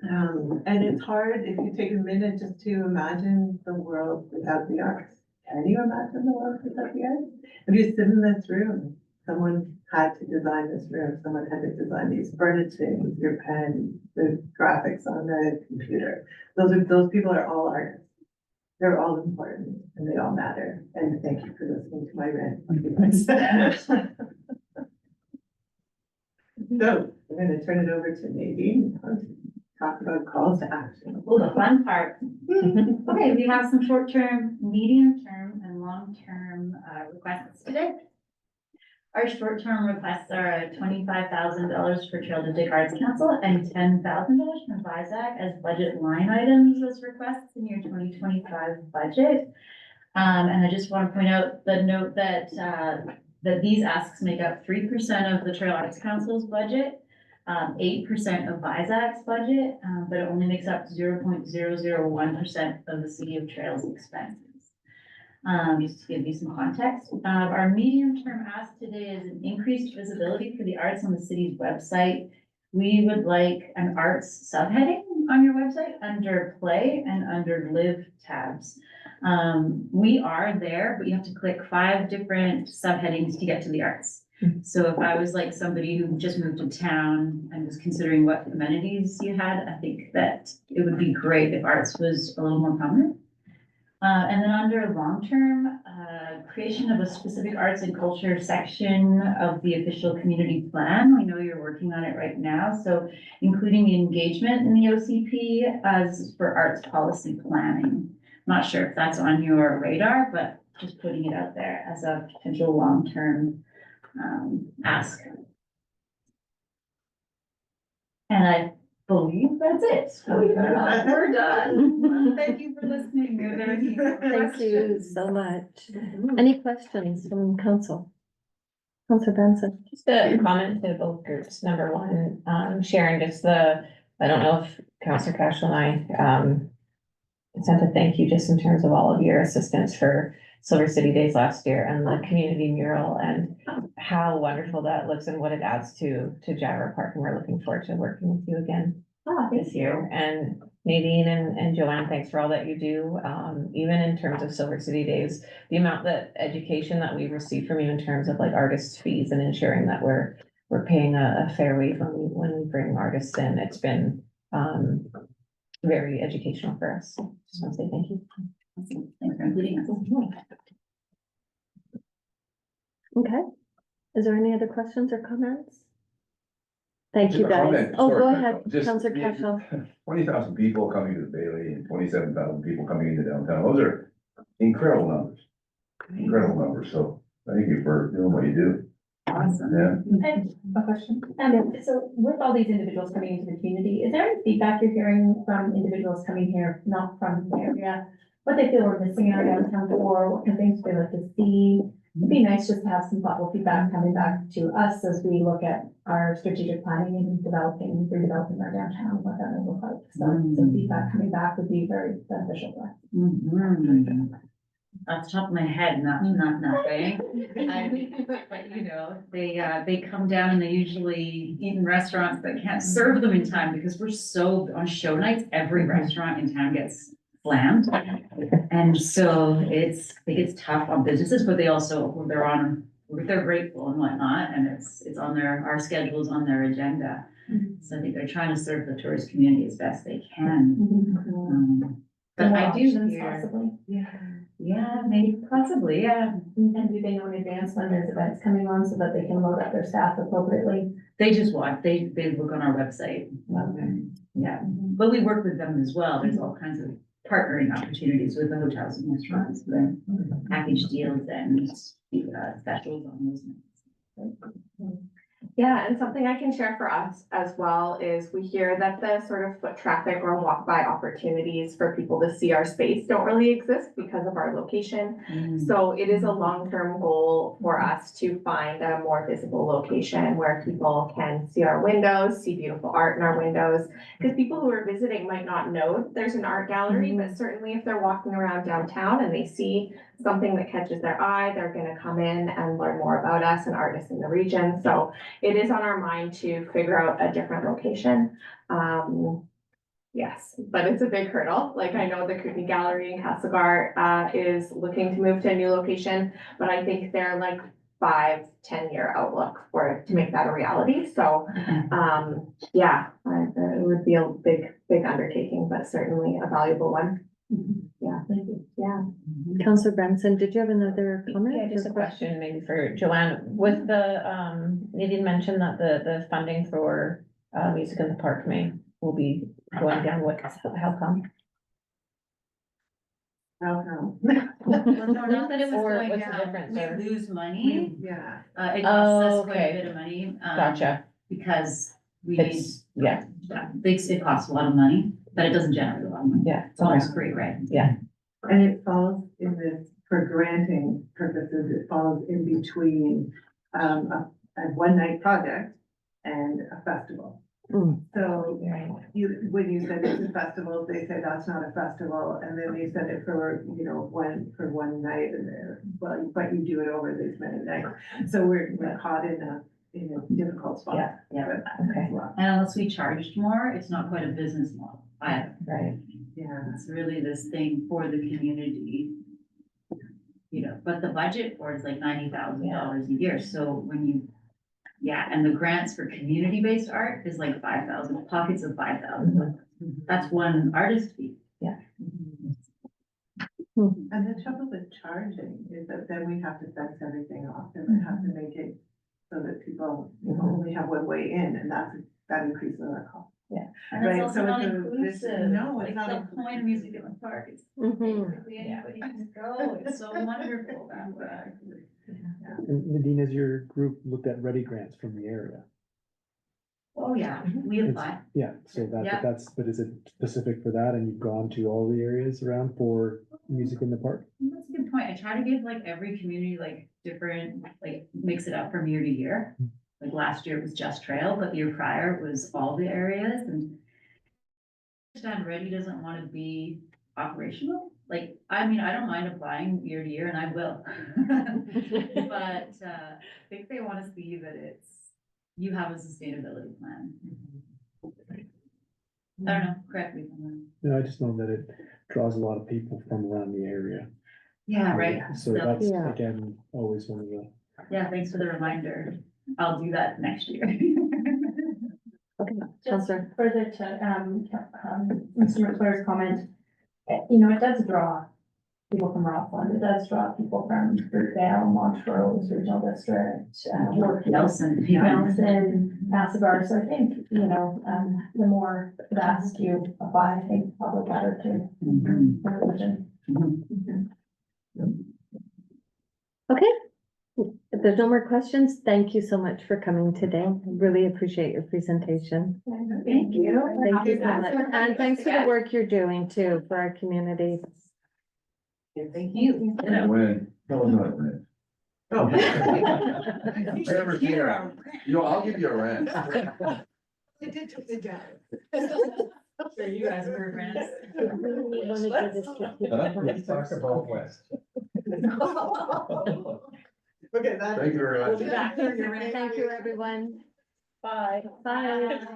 And it's hard if you take a minute just to imagine the world without the arts. Can you imagine the world without the arts? If you sit in this room, someone had to design this room, someone had to design these furnishings, your pen, the graphics on the computer. Those people are all artists. They're all important and they all matter. And thank you for listening to my rant. So we're going to turn it over to Nadine to talk about calls to action. Well, the fun part. Okay, we have some short-term, medium-term, and long-term requests today. Our short-term requests are $25,000 for Trail to Dig Arts Council and $10,000 from VISAC as budget line items as requests in your 2025 budget. And I just want to point out the note that that these asks make up 3% of the Trail Arts Council's budget, 8% of VISAC's budget, but it only makes up 0.001% of the City of Trail's expenses. Just to give you some context, our medium-term ask today is an increased visibility for the arts on the city's website. We would like an arts subheading on your website under play and under live tabs. We are there, but you have to click 5 different subheadings to get to the arts. So if I was like somebody who just moved to town and was considering what amenities you had, I think that it would be great if arts was a little more prominent. And then under long-term, creation of a specific arts and culture section of the official community plan. I know you're working on it right now, so including the engagement in the OCP as for arts policy planning. I'm not sure if that's on your radar, but just putting it out there as a potential long-term ask. And I believe that's it. We're done. Thank you for listening. Thank you so much. Any questions from council? Councilor Benson. Just a comment to both groups. Number one, Sharon, I don't know if Councilor Cashel and I sent a thank you just in terms of all of your assistance for Silver City Days last year and the community mural and how wonderful that looks and what it adds to Jagger Park. And we're looking forward to working with you again this year. And Nadine and Joanne, thanks for all that you do. Even in terms of Silver City Days, the amount that education that we've received from you in terms of like artist fees and ensuring that we're paying a fair wage when we bring artists in, it's been, very educational for us. Just want to say thank you. Thanks for including us. Okay. Is there any other questions or comments? Thank Just you, a guys. comment, Oh, go sorry, ahead, just- Councillor Cashel. 20,000 people coming to the Bailey and 27,000 people coming into downtown. Those are incredible numbers. Incredible numbers. So thank you for doing what you do. Awesome. Yeah. I have a question. So with all these individuals coming into the community, is there any feedback you're hearing from individuals coming here, not from the area? What they feel we're missing in our downtown core, what kind of things they like to see? It'd be nice just to have some thoughtful feedback coming back to us as we look at our strategic planning and redeveloping our downtown, what that may look like. So some feedback coming back would be very beneficial for us. Mhm. Off the top of my head, not nothing. But you know, they come down and they usually eat in restaurants that can't serve them in time because we're so, on show nights, every restaurant in town gets slammed. And so I think it's tough on businesses, but they also, they're grateful and whatnot, and it's on our schedules on their agenda. So I think they're trying to serve the tourist community as best they can. But More I do options hear, possibly. yeah, maybe possibly, yeah. And do they know in advance when there's events coming on so that they can load up their staff appropriately? They just watch, they look on our website. Yeah, but we work with them as well. There's all kinds of partnering opportunities with the hotels and restaurants, the package deals and specials on those nights. Yeah, and something I can share for us as well is we hear that the sort of foot traffic or walk by opportunities for people to see our space don't really exist because of our location. So it is a long-term goal for us to find a more visible location where people can see our windows, see beautiful art in our windows. Because people who are visiting might not know there's an art gallery, but certainly if they're walking around downtown and they see something that catches their eye, they're gonna come in and learn more about us and artists in the region. So it is on our mind to figure out a different location. Yes, but it's a big hurdle. Like I know the Kootenai Gallery in Castlegar is looking to move to a new location, but I think they're like 5-10 year outlook for it to make that a reality. So yeah, it would be a big undertaking, but certainly a valuable one. Yeah, thank you. Yeah. Councillor Benson, did you have another comment? Yeah, just or a question maybe for Joanne. With the, Nadine mentioned that the funding for Music in the Park will be going down. How come? Oh, Not that it was Or going what's the down. difference, or- We lose money. Yeah. It costs us Oh, quite a okay. bit of money. Gotcha. Because we need, It's, yeah, it costs a lot of money, but it doesn't generate a lot of money. yeah. It's almost free, right? And it falls in this, for granting purposes, it falls in between, a one night project and a festival. Mm. So when you send it to festivals, they say that's not a festival, and then they send it for, one night, and but you do it over this many nights. So we're caught in a difficult spot. Yeah. Okay. And unless we charged more, it's not quite a business model either. Right. Yeah. It's really this thing for the community. But the budget for it is like $90,000 a year, so and the grants for community-based art is like 5,000, pockets of 5,000. That's one artist fee. And the trouble with charging is that then we have to fence everything off, and we have to make it so that people only have one way in, and that increases our cost. And Right, it's also so not it's inclusive. no, it's Like not the point of Music in the Park is Mhm. basically anybody can go. It's so wonderful that way. And Nadine, has your group looked at ready grants from the area? Oh, yeah, we apply. Yeah, so Yeah. but is it specific for that, and you've gone to all the areas around for Music in the Park? That's a good point. I try to give like every community like different, like mix it up from year to year. Like last year it was just Trail, but the year prior it was all the areas, and understand Ready doesn't want to be operational. Like, I mean, I don't mind applying year to year and I will. But I think they want to see that you have a sustainability plan. I don't know, correct me if I'm wrong. You know, I just know that it draws a lot of people from around the area. Yeah, right. So So, that's, Yeah. again, always one of the, yeah, thanks for the reminder. I'll do that next year. Okay, Just Counselor. further to, Mr. McClure's comment, you know, it does draw people from Rockland, it does draw people from Fruitvale, Montrose, Regional District, Warfield, Nelson, yeah. Nelson, Nassau, so I think, you know, the more vast you apply, I think probably better to Mhm. the religion. Okay. If there's no more questions, thank you so much for coming today. Really appreciate your presentation. Thank you. Thank you so much. And thanks for the work you're doing too for our community. Thank you. When, no, not when. Oh. Never seen her. You know, I'll give you a rent. You did took the job. Sure, you guys were friends. Let's talk about West. Okay, that. Thank you very much. We'll be back for your rent. Thank you, everyone. Bye. Bye.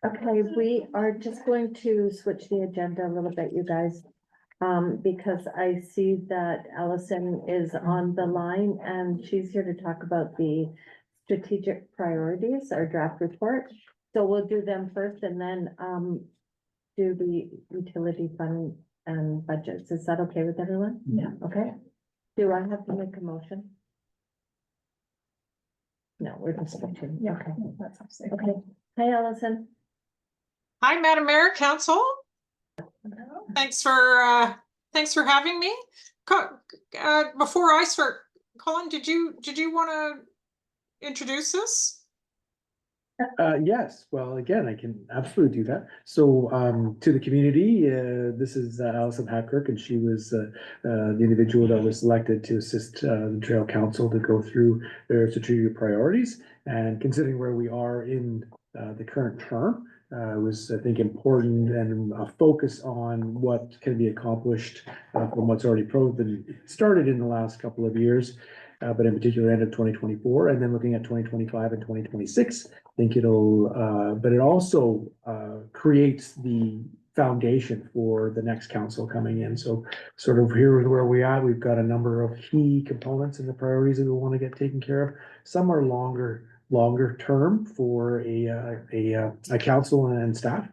Okay, we are just going to switch the agenda a little bit, you guys. Because I see that Allison is on the line and she's here to talk about the strategic priorities, our draft report. So we'll do them first and then, do the utility fund and budgets. Is that okay with everyone? Yeah. Okay. Do I have to make a motion? No, we're just switching. Yeah. Okay. That's absolutely. Okay. Hey, Allison. Hi, Madam Mayor, Council. Thanks for having me. Before I start, Colin, did you want to introduce this? yes, well, again, I can absolutely do that. So, to the community, this is Allison Hatkirk, and she was, the individual that was selected to assist, the Trail Council to go through their strategic priorities. And considering where we are in, the current term, it was, I think, important and a focus on what can be accomplished, from what's already been started in the last couple of years. But in particular, end of 2024, and then looking at 2025 and 2026, I think but it also creates the foundation for the next council coming in. So sort of here is where we are. We've got a number of key components in the priorities that we want to get taken care of. Some are longer term for a council and staff.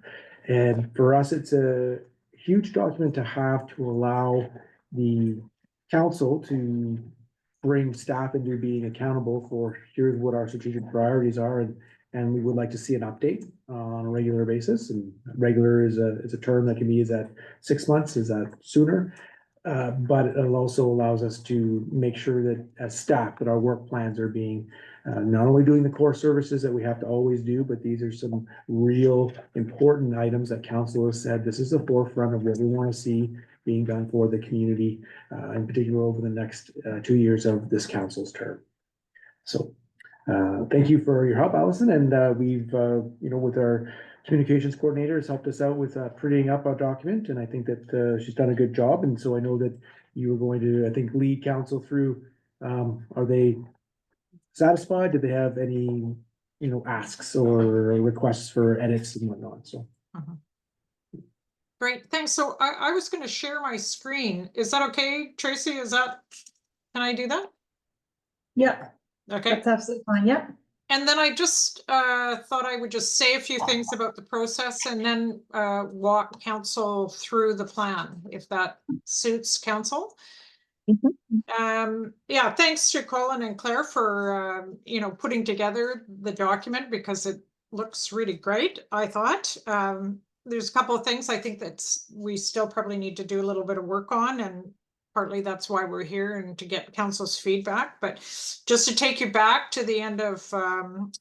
And for us, it's a huge document to have to allow the council to bring staff into being accountable for here's what our strategic priorities are, and we would like to see an update on a regular basis. And regular is a term that can be, is that 6 months, is that sooner? But it also allows us to make sure that as staff, that our work plans are being, not only doing the core services that we have to always do, but these are some real important items that council has said, this is the forefront of what we want to see being done for the community, in particular over the next 2 years of this council's term. So thank you for your help, Allison, and we've, with our communications coordinator has helped us out with prettying up our document, and I think that she's done a good job, and so I know that you were going to, I think, lead council through, are they satisfied? Did they have any, asks or requests for edits and whatnot, so. Great, thanks. So I was going to share my screen. Is that okay, Tracy? Can I do that? Yep, Okay. that's absolutely fine, yep. And then I just thought I would just say a few things about the process and then walk council through the plan, if that suits council. Yeah, thanks to Colin and Claire for, putting together the document because it looks really great, I thought. There's a couple of things I think that we still probably need to do a little bit of work on, and partly that's why we're here and to get council's feedback. But just to take you back to the end of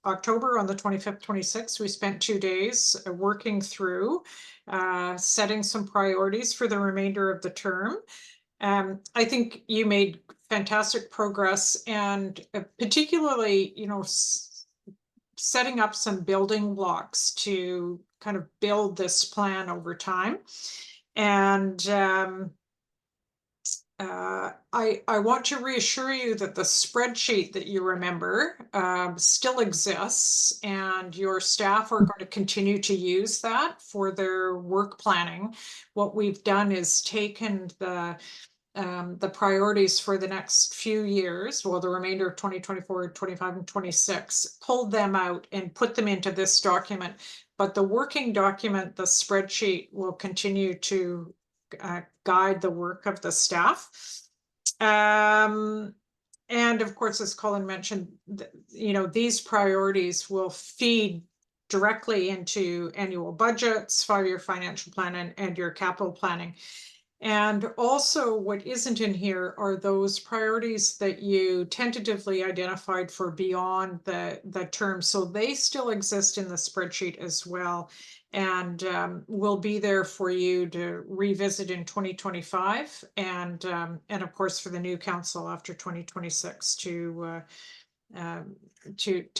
October on the 25th, 26th, we spent 2 days working through setting some priorities for the remainder of the term. I think you made fantastic progress, and particularly, setting up some building blocks to kind of build this plan over time. And I want to reassure you that the spreadsheet that you remember still exists, and your staff are going to continue to use that for their work planning. What we've done is taken the priorities for the next few years, well, the remainder of 2024, 25, and 26, pulled them out and put them into this document. But the working document, the spreadsheet, will continue to guide the work of the staff. And of course, as Colin mentioned, these priorities will feed directly into annual budgets, 5-year financial plan, and your capital planning. And also what isn't in here are those priorities that you tentatively identified for beyond the term. So they still exist in the spreadsheet as well, and will be there for you to revisit in 2025, and of course for the new council after 2026 to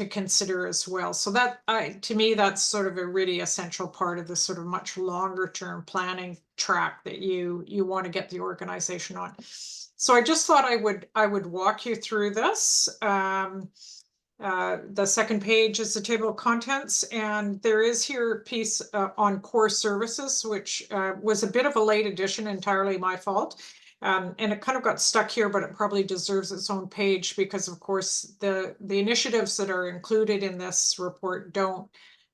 consider as well. So that, to me, that's sort of a really essential part of the sort of much longer term planning track that you want to get the organization on. So I just thought I would walk you through this. The second page is the table of contents, and there is here a piece on core services, which was a bit of a late addition, entirely my fault. And it kind of got stuck here, but it probably deserves its own page because, of course, the initiatives that are included in this report don't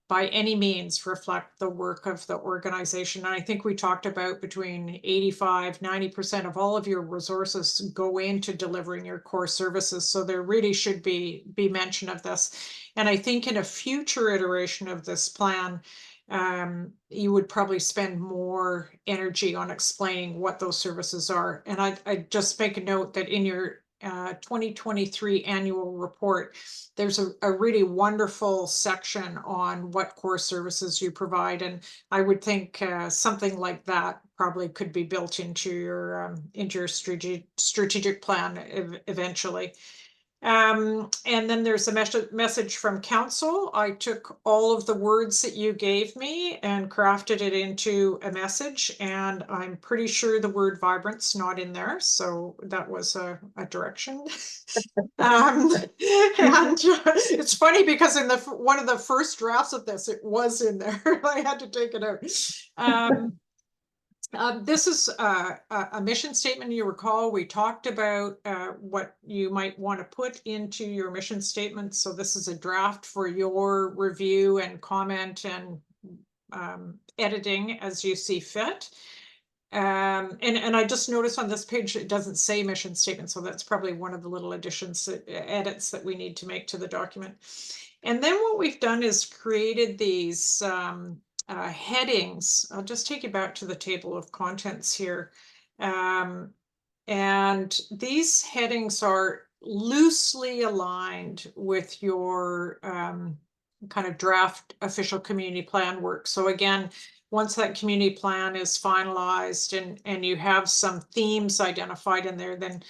by any means reflect the work of the organization. And I think we talked about between 85–90% of all of your resources go into delivering your core services. So there really should be mention of this. And I think in a future iteration of this plan, you would probably spend more energy on explaining what those services are. And I just make a note that in your 2023 annual report, there's a really wonderful section on what core services you provide. And I would think something like that probably could be built into your strategic plan eventually. And then there's a message from council. I took all of the words that you gave me and crafted it into a message, and I'm pretty sure the word vibrant's not in there, so that was a direction. And it's funny because in one of the first drafts of this, it was in there. I had to take it out. This is a mission statement. You recall we talked about what you might want to put into your mission statement. So this is a draft for your review and comment and editing as you see fit. And I just noticed on this page it doesn't say mission statement, so that's probably one of the little additions, edits that we need to make to the document. And then what we've done is created these headings. I'll just take you back to the table of contents here. And these headings are loosely aligned with your kind of draft official community plan work. So again, once that community plan is finalized and you have some themes identified in there, then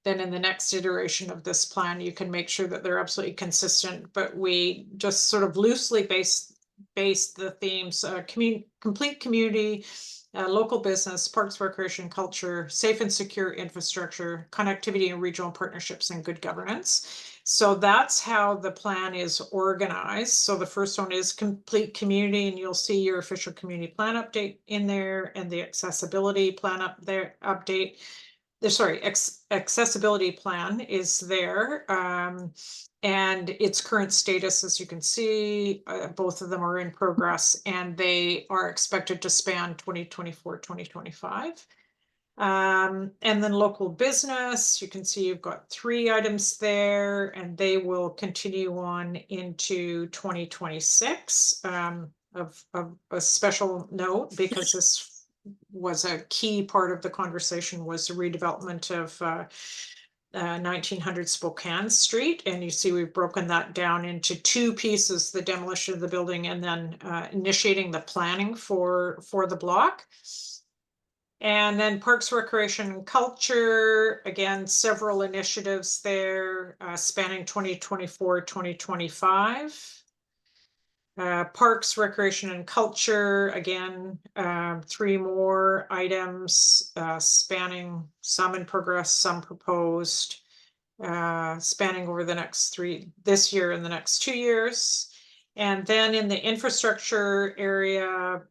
in the next iteration of this plan, you can make sure that they're absolutely consistent. But we just sort of loosely base the themes: complete community, local business, parks, recreation, culture, safe and secure infrastructure, connectivity and regional partnerships, and good governance. So that's how the plan is organized. So the first one is complete community, and you'll see your official community plan update in there, and the accessibility plan update. Accessibility plan is there. And its current status, as you can see, both of them are in progress, and they are expected to span 2024, 2025. And then local business, you can see you've got 3 items there, and they will continue on into 2026. Of a special note, because this was a key part of the conversation, was the redevelopment of 1900 Spokane Street. And you see we've broken that down into 2 pieces: the demolition of the building and then initiating the planning for the block. And then Parks, Recreation, and Culture, again, several initiatives there spanning 2024, 2025. Parks, Recreation and Culture, again, 3 more items, spanning some in progress, some proposed, spanning over the next this year and the next 2 years. And then in the infrastructure area,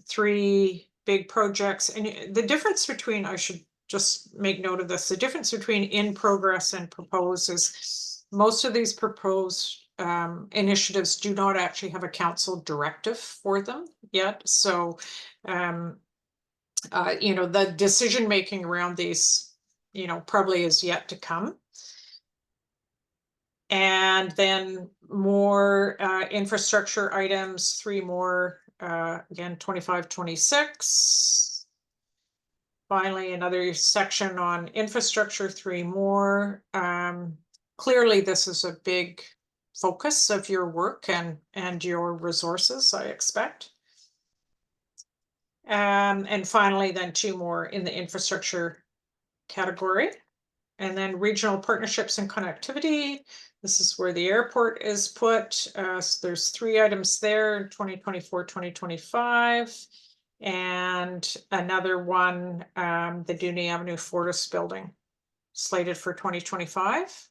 3 big projects. And the difference between, I should just make note of this, the difference between in progress and proposed is most of these proposed initiatives do not actually have a council directive for them yet. So, the decision making around these, probably is yet to come. And then more infrastructure items, 3 more, again, 25, 26. Finally, another section on infrastructure, 3 more. Clearly, this is a big focus of your work and your resources, I expect. And finally, then 2 more in the infrastructure category. And then regional partnerships and connectivity. This is where the airport is put. So there's 3 items there, 2024, 2025. And another one, the Dooney Avenue Fortis building, slated for 2025.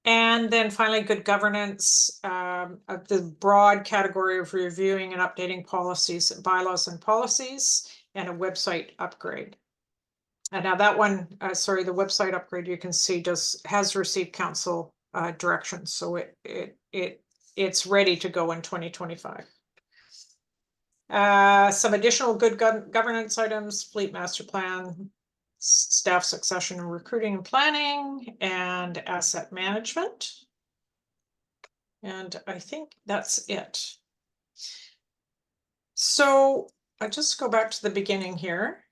And then finally, good governance, of the broad category of reviewing and updating policies, bylaws and policies, and a website upgrade. And now that one, the website upgrade, you can see has received council directions, so it's ready to go in 2025. Some additional good governance items: fleet master plan, staff succession and recruiting and planning, and asset management. And I think that's it. So I just go back to the beginning here.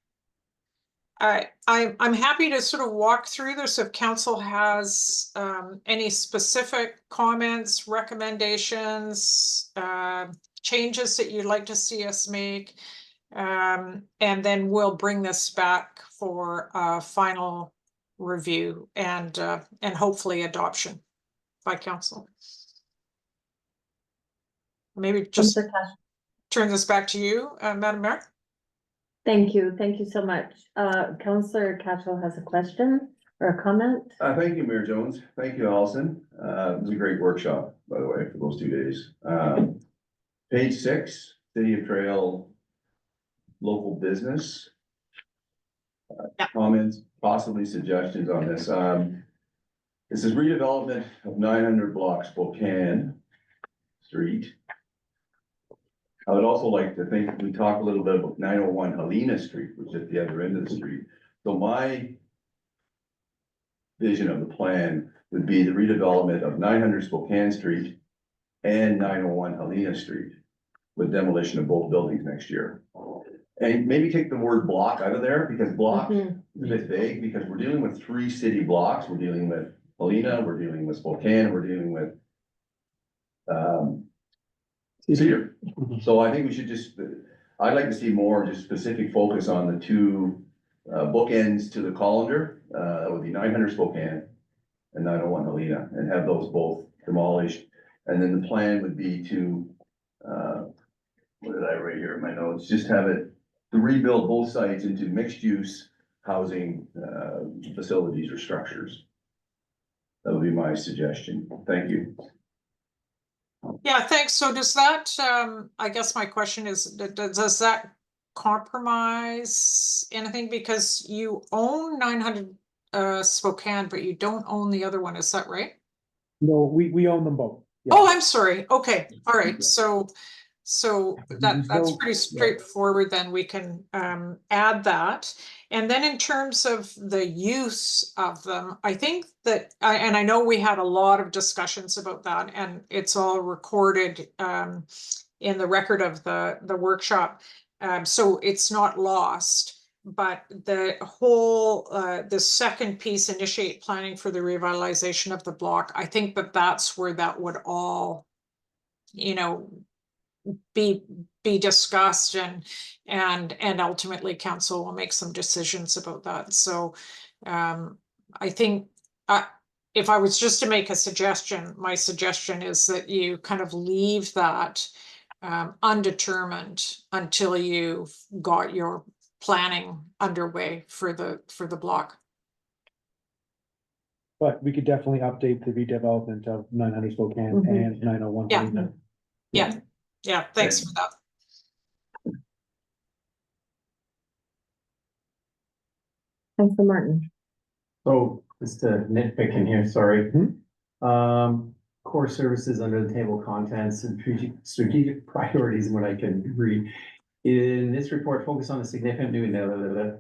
I'm happy to sort of walk through this if council has any specific comments, recommendations, changes that you'd like to see us make. And then we'll bring this back for a final review and hopefully adoption by council. Maybe just turn this back to you, Madam Mayor. Thank you so much. Councillor Cashel has a question or a comment. Thank you, Mayor Jones. Thank you, Allison. It was a great workshop, by the way, for those 2 days. Page 6, City of Trail local business. Comments, possibly suggestions on this. This is redevelopment of 900 blocks Spokane Street. I would also like to think we talk a little bit about 901 Helena Street, which is at the other end of the street. So my vision of the plan would be the redevelopment of 900 Spokane Street and 901 Helena Street with demolition of both buildings next year. And maybe take the word block out of there, because block is a bit vague, because we're dealing with 3 city blocks. We're dealing with Helena, we're dealing with Spokane, we're dealing with Cedar. So I think we should I'd like to see more just specific focus on the 2 bookends to the colander. That would be 900 Spokane and 901 Helena, and have those both demolished. And then the plan would be to, what did I write here in my notes? Just have it to rebuild both sites into mixed use housing facilities or structures. That would be my suggestion. Thank you. Yeah, thanks. So does that, I guess my question is, does that compromise anything? Because you own 900 Spokane, but you don't own the other one, is that right? No, we own them both. Yeah. Oh, I'm sorry. Okay, all right. So that's pretty straightforward. Then we can add that. And then in terms of the use of them, I think that, and I know we had a lot of discussions about that, and it's all recorded in the record of the workshop. So it's not lost. But the whole, the second piece, initiate planning for the revitalization of the block, I think that's where that would all, be discussed, and ultimately council will make some decisions about that. So I think if I was just to make a suggestion, my suggestion is that you kind of leave that undetermined until you've got your planning underway for the block. But we could definitely update the redevelopment of 900 Spokane Mhm. and 901. Yeah. Helena. Yeah, thanks for that. Councilor Martin. So just to nitpick in here, sorry. Core services under the table of contents and strategic priorities, what I can read. In this report, focus on the significant new,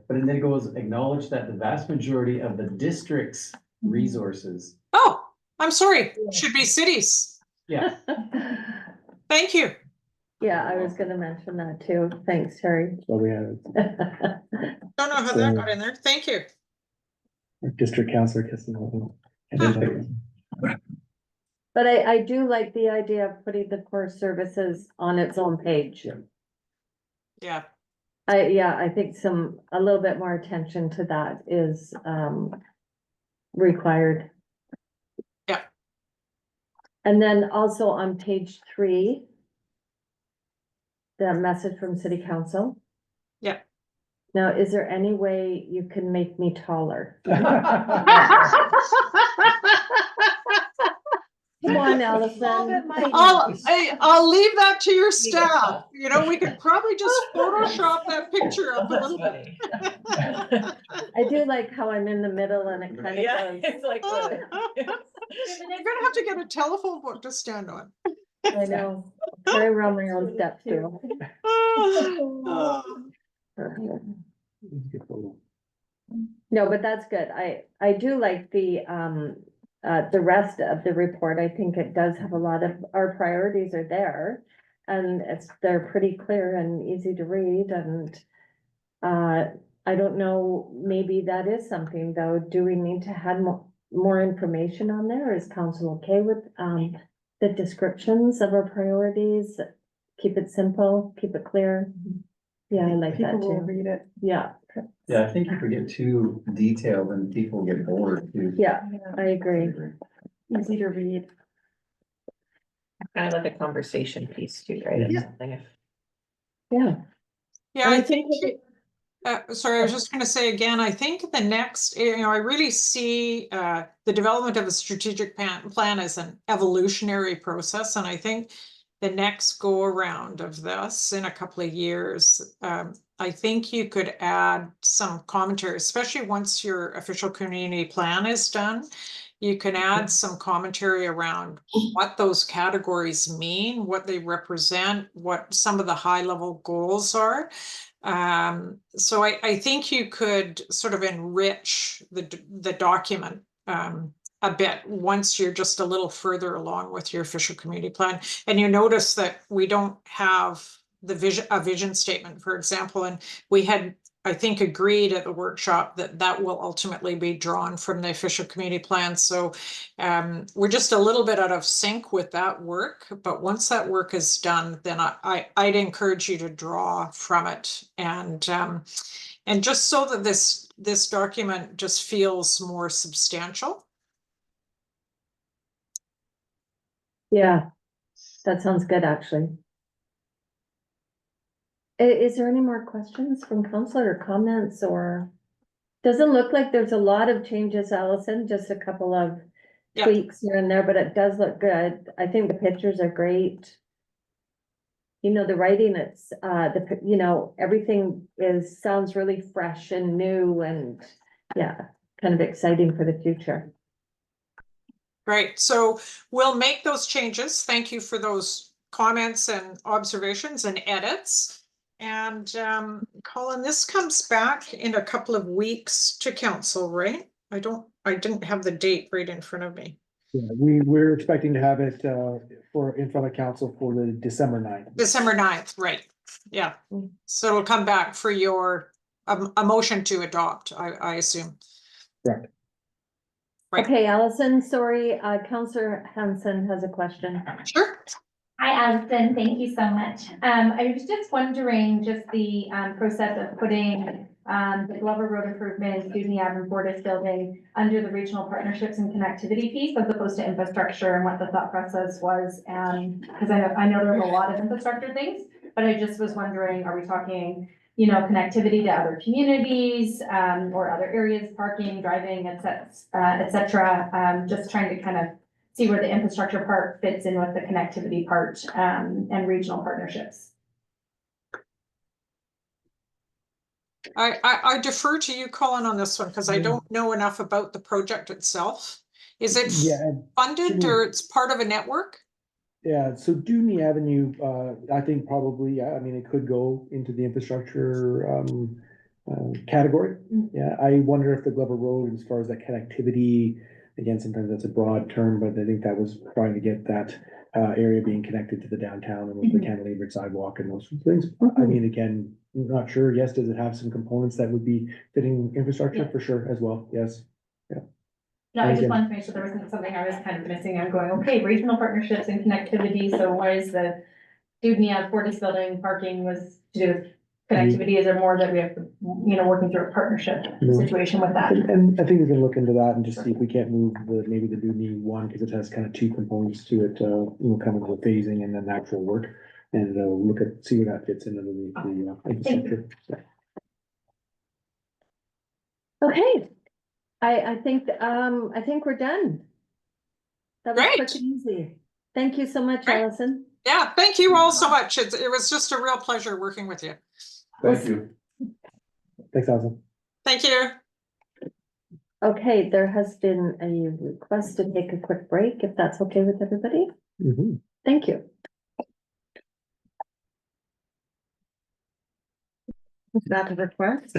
but then it goes, acknowledge that the vast majority of the district's resources. Oh, I'm sorry, should be cities. Yeah. Thank you. Yeah, I was gonna mention that too. Thanks, Terry. So we have Don't know how that got in there. Thank you. District Councilor Kissing. But I do like the idea of putting the core services on its own page. Yeah. I think a little bit more attention to that is, required. Yeah. And then also on page 3, the message from City Council. Yeah. Now, is there any way you can make me taller? Come on, Allison. I'll leave that to your staff. You know, we could probably just Photoshop that picture up a little bit. I do like how I'm in the middle and it kind of goes. It's like, You're gonna have to get a telephone book to stand on. I know, carry around my own steps too. No, but that's good. I do like the rest of the report. I think it does have a lot of, our priorities are there. And they're pretty clear and easy to read and, I don't know, maybe that is something though. Do we need to have more information on there? Is council okay with, the descriptions of our priorities? Keep it simple, keep it clear. Yeah, I like that People will too. read it. Yeah, Yeah, I think if we get too detailed and people get bored too. yeah, I agree. Easy to read. kind of like a conversation piece too, right? Of Yeah. something if- Yeah. Yeah, And I think, sorry, I was just gonna say again, I think the next, I really see the development of a strategic plan as an evolutionary process, and I think the next go around of this in a couple of years, I think you could add some commentary, especially once your official community plan is done. You can add some commentary around what those categories mean, what they represent, what some of the high level goals are. So I think you could sort of enrich the document a bit once you're just a little further along with your official community plan. And you notice that we don't have a vision statement, for example, and we had, I think, agreed at the workshop that will ultimately be drawn from the official community plan. So we're just a little bit out of sync with that work, but once that work is done, then I'd encourage you to draw from it and just so that this document just feels more substantial. Yeah, that sounds good, actually. Is there any more questions from council or comments or? Doesn't look like there's a lot of changes, Allison, just a couple of Yeah. tweaks here and there, but it does look good. I think the pictures are great. You know, the writing, it's, everything sounds really fresh and new and, yeah, kind of exciting for the future. Right, so we'll make those changes. Thank you for those comments and observations and edits. And Colin, this comes back in a couple of weeks to council, right? I didn't have the date right in front of me. Yeah, we're expecting to have it in front of council for the December 9th. December 9th, right, yeah. So it'll come back for your, a motion to adopt, I assume. Correct. Right. Okay, Allison, sorry, Councillor Hanson has a question. Sure. Hi, Allison. Thank you so much. I was just wondering, just the process of putting the Glover Road improvement, Dudney Avenue Fortis building under the regional partnerships and connectivity piece as opposed to infrastructure and what the thought process was. And because I know there's a lot of infrastructure things, but I just was wondering, are we talking, you know, connectivity to other communities, or other areas, parking, driving, et cetera, just trying to kind of see where the infrastructure part fits in with the connectivity part, and regional partnerships. I defer to you, Colin, on this one, because I don't know enough about the project itself. Is it Yeah, funded or it's part of a network? yeah, so Dudney Avenue, I think probably, yeah, I mean, it could go into the infrastructure, category. Yeah, I wonder if the Glover Road, as far as that connectivity, again, sometimes that's a broad term, but I think that was trying to get that, area being connected to the downtown and with the cantilevered sidewalk and those sorts of things. I mean, again, I'm not sure. Yes, does it have some components that would be fitting infrastructure? Yeah. For sure as well, yes. No, I just Again- wanted to make sure there wasn't something I was kind of missing. I'm going, okay, regional partnerships and connectivity, so what is the Dudney Fortis building parking was to do with connectivity? Is there more that we have to, you know, working through a partnership No. situation with that? And I think we can look into that and just see if we can't move maybe the Dudney one, because it has kind of two components to it, you know, kind of the phasing and then actual work. And see where that fits into the infrastructure. Yeah. Okay, I think we're done. That was Great. quick and easy. Thank you so much, Great. Allison. Yeah, thank you all so much. It was just a real pleasure working with you. Thank you. Thanks, Allison. Thank you. Okay, there has been a request to take a quick break, if that's okay with everybody. Mhm. Thank you. Is that a request?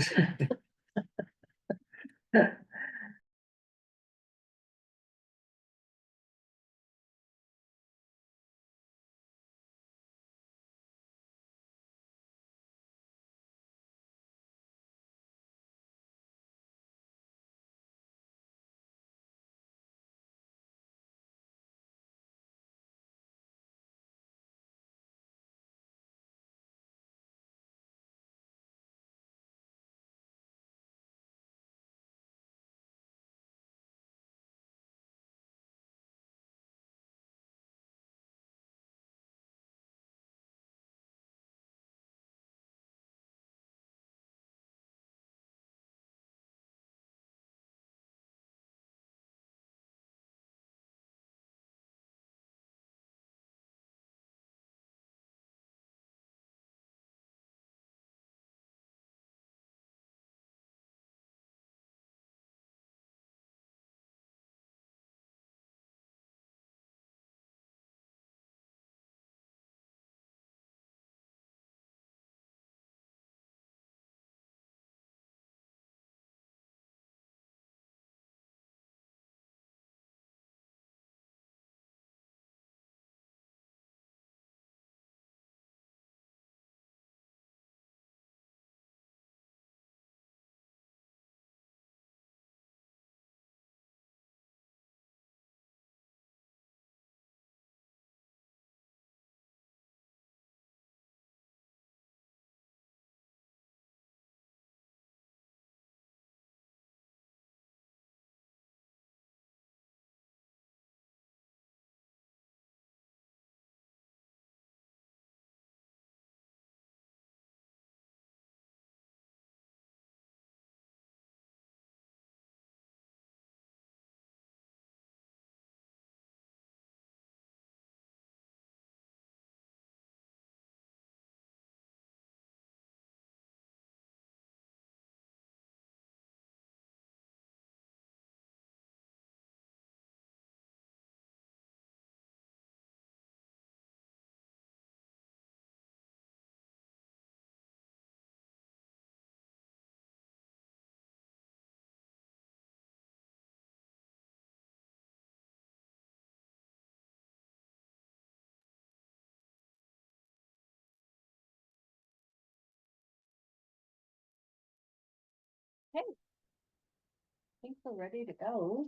I think we're ready to go.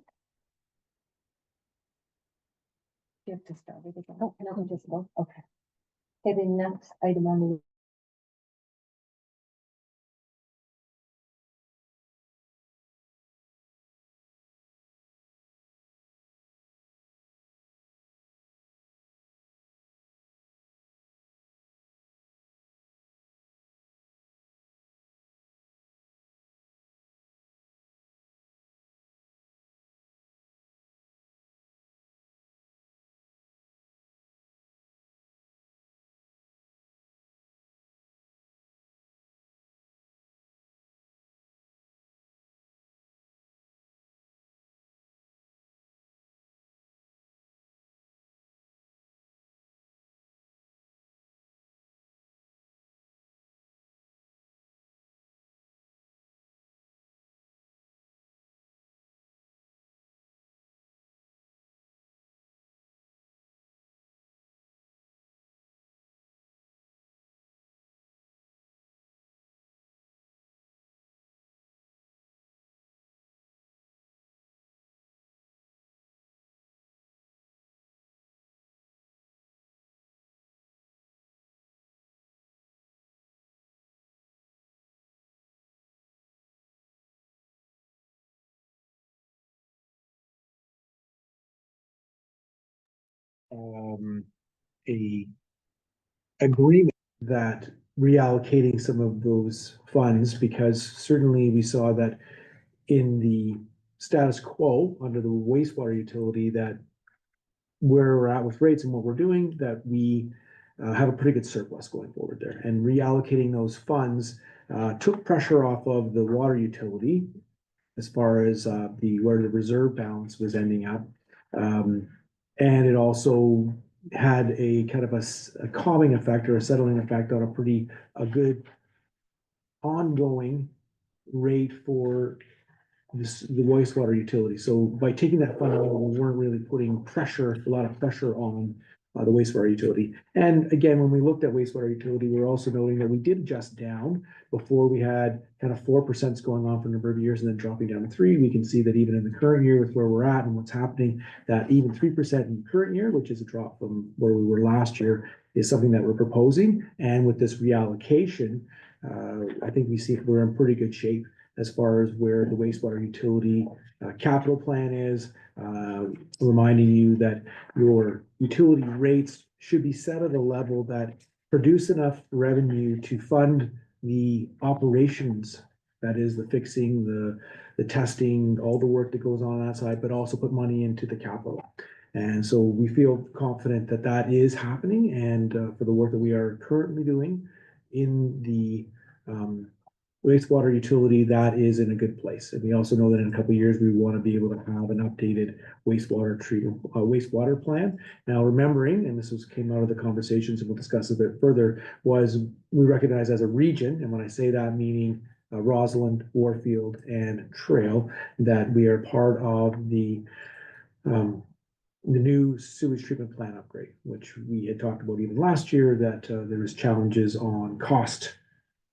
You have to start it again. Oh, no, we just go. Okay. Okay, the next item on the a agreement that reallocating some of those funds, because certainly we saw that in the status quo under the wastewater utility, that where we're at with rates and what we're doing, that we have a pretty good surplus going forward there. And reallocating those funds took pressure off of the water utility as far as where the reserve balance was ending up. And it also had a kind of a calming effect or a settling effect on a good ongoing rate for the wastewater utility. So by taking that fund out, we weren't really putting a lot of pressure on the wastewater utility. And again, when we looked at wastewater utility, we were also noting that we did adjust down. Before we had kind of 4% going on for a number of years and then dropping down to 3%. We can see that even in the current year with where we're at and what's happening, that even 3% in the current year, which is a drop from where we were last year, is something that we're proposing. And with this reallocation, I think we see we're in pretty good shape as far as where the wastewater utility capital plan is, reminding you that your utility rates should be set at a level that produce enough revenue to fund the operations, that is the fixing, the testing, all the work that goes on that side, but also put money into the capital. And so we feel confident that that is happening, and for the work that we are currently doing in the wastewater utility, that is in a good place. And we also know that in a couple of years, we want to be able to have an updated wastewater plan. Now, remembering, and this came out of the conversations, and we'll discuss a bit further, was we recognize as a region, and when I say that, meaning Rossland, Warfield, and Trail, that we are part of the new sewage treatment plant upgrade, which we had talked about even last year, that there was challenges on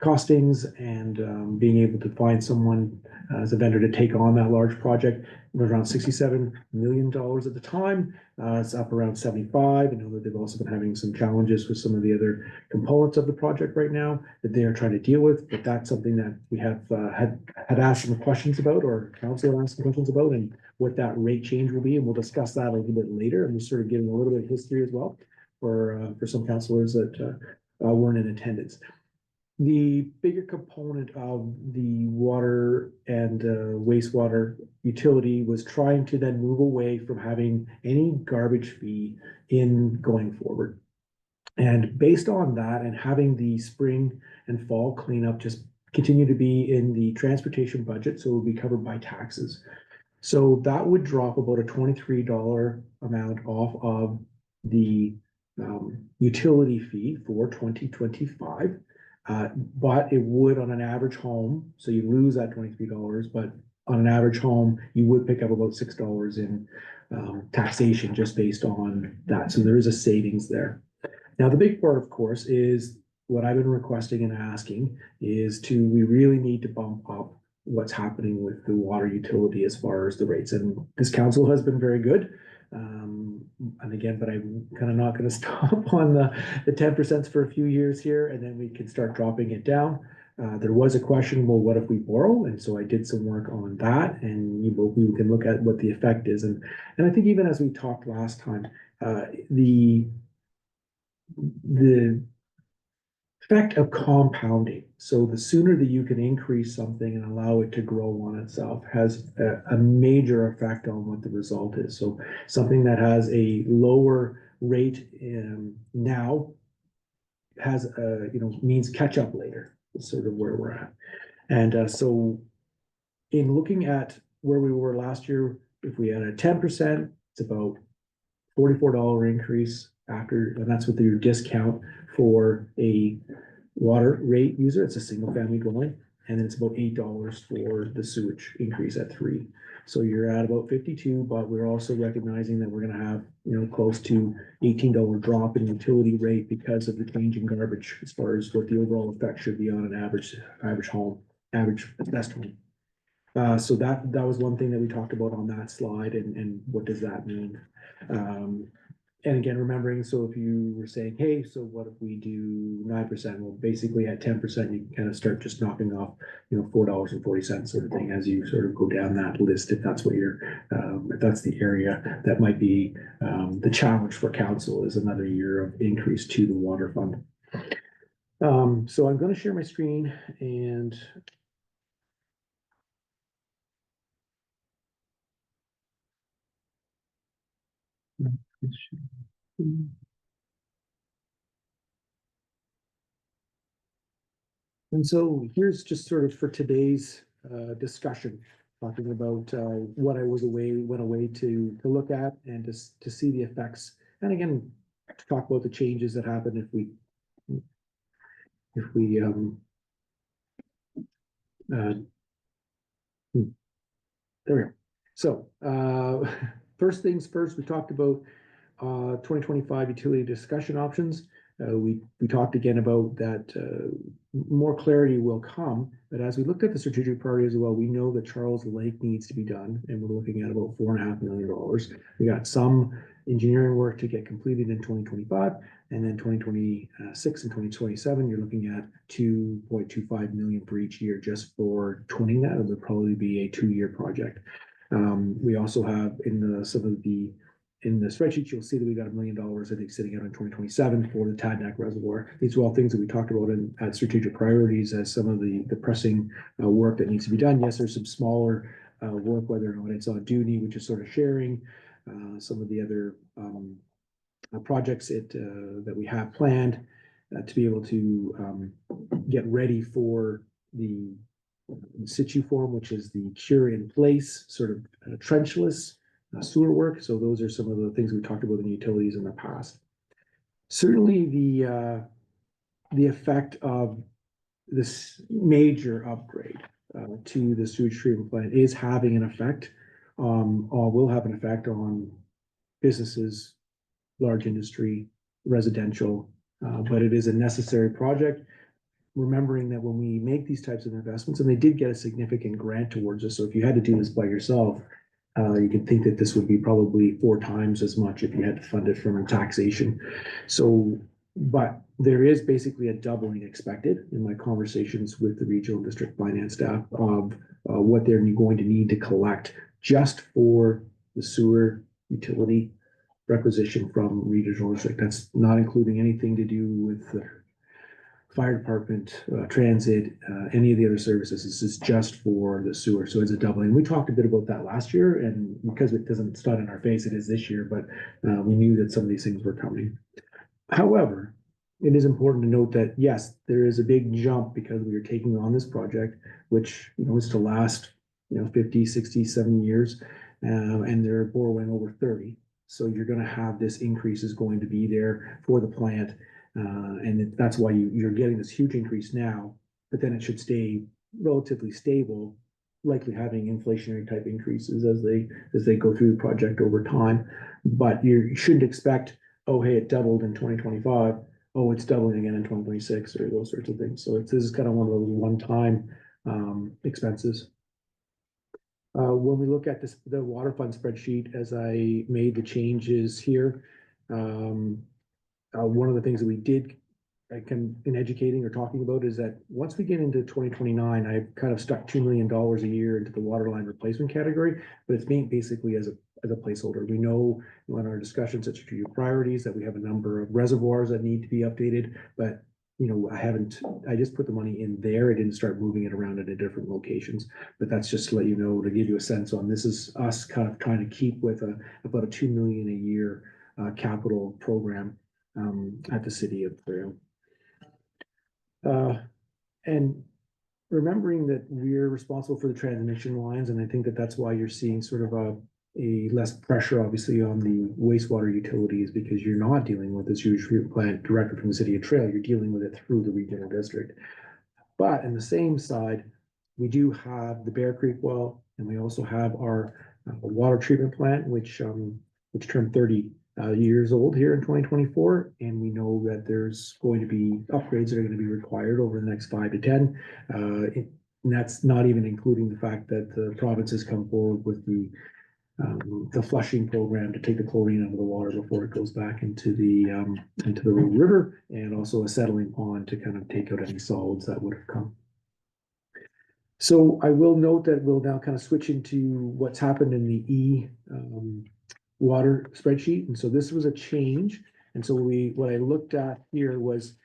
costings and being able to find someone as a vendor to take on that large project. It was around $67 million at the time. It's up around 75. I know that they've also been having some challenges with some of the other components of the project right now that they are trying to deal with, but that's something that we have had asked some questions about, or council asked some questions about, and what that rate change will be, and we'll discuss that a little bit later. I'm just sort of giving a little bit of history as well for some councilors that weren't in attendance. The bigger component of the water and wastewater utility was trying to then move away from having any garbage fee in going forward. And based on that, and having the spring and fall cleanup just continue to be in the transportation budget, so it will be covered by taxes. So that would drop about a $23 amount off of the utility fee for 2025. But it would on an average home, so you lose that $23, but on an average home, you would pick up about $6 in taxation just based on that. So there is a savings there. Now, the big part, of course, is what I've been requesting and asking is we really need to bump up what's happening with the water utility as far as the rates. And this council has been very good. And again, but I'm kind of not going to stop on the 10% for a few years here, and then we can start dropping it down. There was a question, well, what if we borrow? And so I did some work on that, and we can look at what the effect is. And I think even as we talked last time, the effect of compounding. So the sooner that you can increase something and allow it to grow on itself has a major effect on what the result is. So something that has a lower rate now has means catch up later, is sort of where we're at. And so in looking at where we were last year, if we had a 10%, it's about $44 increase after, and that's with your discount for a water rate user. It's a single family dwelling, and then it's about $8 for the sewage increase at 3. So you're at about 52, but we're also recognizing that we're going to have, close to $18 drop in utility rate because of the change in garbage as far as what the overall effect should be on an average home, average best home. So that was one thing that we talked about on that slide, and what does that mean? and again, remembering, so if you were saying, hey, so what if we do 9%? Well, basically at 10%, you can kind of start just knocking off, $4.40 sort of thing as you sort of go down that list, if that's what you're, if that's the area that might be the challenge for council is another year of increase to the water fund. So I'm going to share my screen and so here's just sort of for today's discussion, talking about what I went away to look at and to see the effects. And again, to talk about the changes that happen if we there we go. So first things first, we talked about 2025 utility discussion options. We talked again about that more clarity will come, but as we looked at the strategic priority as well, we know that Charles Lake needs to be done, and we're looking at about $4.5 million. We got some engineering work to get completed in 2025, and then 2026 and 2027, you're looking at 2.25 million for each year just for twinning that. It would probably be a 2-year project. We also have in the spreadsheet, you'll see that we got $1 million, I think, sitting out in 2027 for the Tadnak Reservoir. These are all things that we talked about at strategic priorities as some of the pressing work that needs to be done. Yes, there's some smaller work, whether or not it's on duty, which is sort of sharing some of the other projects that we have planned to be able to get ready for the in situ form, which is the cure in place, sort of trenchless sewer work. So those are some of the things we talked about in utilities in the past. Certainly the effect of this major upgrade to the sewage treatment plant is having an effect or will have an effect on businesses, large industry, residential, but it is a necessary project. Remembering that when we make these types of investments, and they did get a significant grant towards us, so if you had to do this by yourself, you can think that this would be probably 4 times as much if you had to fund it from taxation. So, but there is basically a doubling expected in my conversations with the regional district finance staff of what they're going to need to collect just for the sewer utility requisition from regional district. That's not including anything to do with the fire department, transit, any of the other services. This is just for the sewer. So it's a doubling. We talked a bit about that last year, and because it doesn't start in our face, it is this year, but we knew that some of these things were coming. However, it is important to note that yes, there is a big jump because we are taking on this project, which is to last 50, 60, 70 years, and they're borrowing over 30. So you're going to have this increase is going to be there for the plant. And that's why you're getting this huge increase now, but then it should stay relatively stable, likely having inflationary type increases as they go through the project over time. But you shouldn't expect, oh, hey, it doubled in 2025. Oh, it's doubling again in 2026 or those sorts of things. So this is kind of one of those one-time expenses. When we look at the water fund spreadsheet, as I made the changes here, one of the things that we did in educating or talking about is that once we get into 2029, I've kind of stuck $2 million a year into the water line replacement category, but it's being basically as a placeholder. We know in our discussions at strategic priorities that we have a number of reservoirs that need to be updated, but I just put the money in there. I didn't start moving it around into different locations, but that's just to let you know, to give you a sense on this is us kind of trying to keep with about a $2 million a year capital program at the city of Braille. And remembering that we're responsible for the transmission lines, and I think that that's why you're seeing sort of a less pressure, obviously, on the wastewater utilities, because you're not dealing with this huge treatment plant directly from the city of Trail. You're dealing with it through the regional district. But on the same side, we do have the Bear Creek well, and we also have our water treatment plant, which turned 30 years old here in 2024, and we know that there's going to be upgrades that are going to be required over the next 5 to 10. And that's not even including the fact that the province has come forward with the the flushing program to take the chlorine out of the water before it goes back into the river, and also a settling pond to kind of take out any solids that would have come. So I will note that we'll now kind of switch into what's happened in the water spreadsheet. And so this was a change. And so what I looked at here was,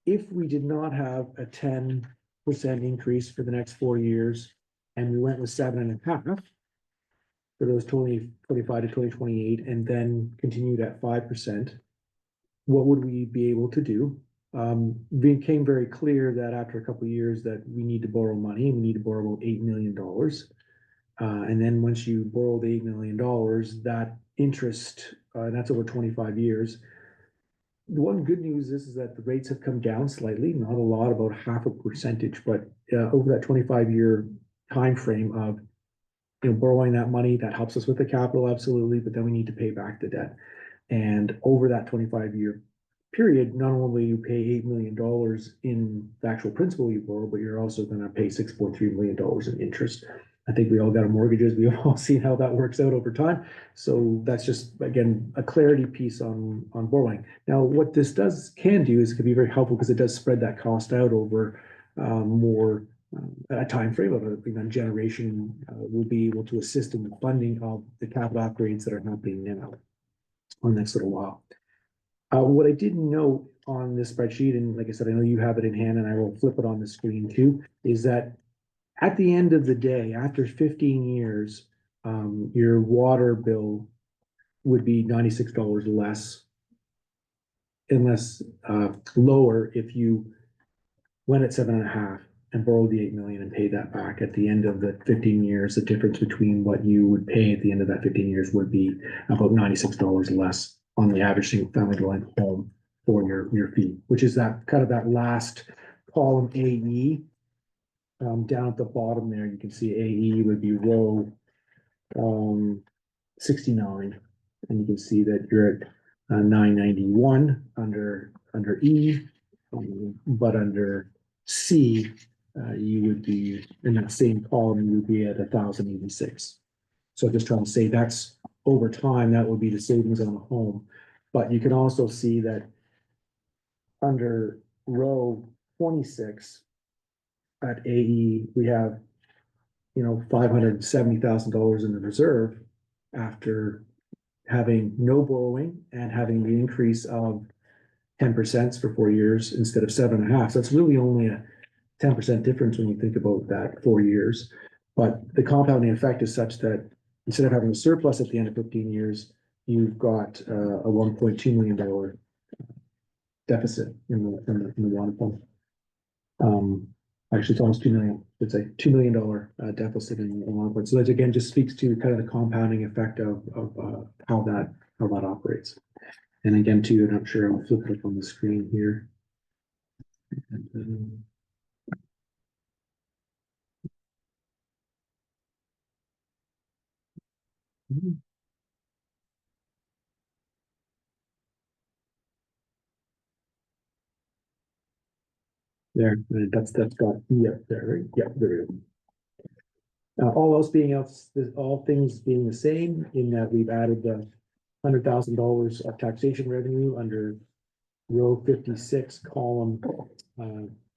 if we did not have a 10% increase for the next 4 years, and we went with 7.5 for those 2025 to 2028, and then continued at 5%, what would we be able to do? Became very clear that after a couple of years that we need to borrow money, and we need to borrow about $8 million. And then once you borrow the $8 million, that interest, and that's over 25 years. The one good news is that the rates have come down slightly, not a lot, about 0.5%, but over that 25-year time frame of borrowing that money, that helps us with the capital, absolutely, but then we need to pay back the debt. And over that 25-year period, not only you pay $8 million in the actual principal you borrow, but you're also going to pay $6.3 million in interest. I think we all got our mortgages. We've all seen how that works out over time. So that's just, again, a clarity piece on borrowing. Now, what this can do is it can be very helpful, because it does spread that cost out over more a time frame of a generation. Will be able to assist in the funding of the capital upgrades that are happening now on the next little while. What I did note on this spreadsheet, and like I said, I know you have it in hand, and I will flip it on the screen too, is that at the end of the day, after 15 years, your water bill would be $96 less, unless lower if you went at 7.5 and borrowed the $8 million and paid that back at the end of the 15 years. The difference between what you would pay at the end of that 15 years would be about $96 less on the average single family dwelling home for your fee, which is that kind of that last column AE. Down at the bottom there, you can see AE would be row 69, and you can see that you're at 991 under E, but under C, you would be in that same column, you would be at 1,086. So just trying to say that's over time, that would be the savings on a home. But you can also see that under row 26 at AE, we have, $570,000 in the reserve after having no borrowing and having the increase of 10% for 4 years instead of 7.5. So it's really only a 10% difference when you think about that 4 years. But the compounding effect is such that instead of having a surplus at the end of 15 years, you've got a $1.2 million deficit in the water fund. Actually, it's almost 2 million. It's a $2 million deficit in the water fund. So that again just speaks to kind of the compounding effect of how that operates. And again, too, I'm not sure, I'll flip it up on the screen here. And, there, that's got E up there, right? Yeah, there we go. All things being the same, in that we've added the $100,000 of taxation revenue under row 56, column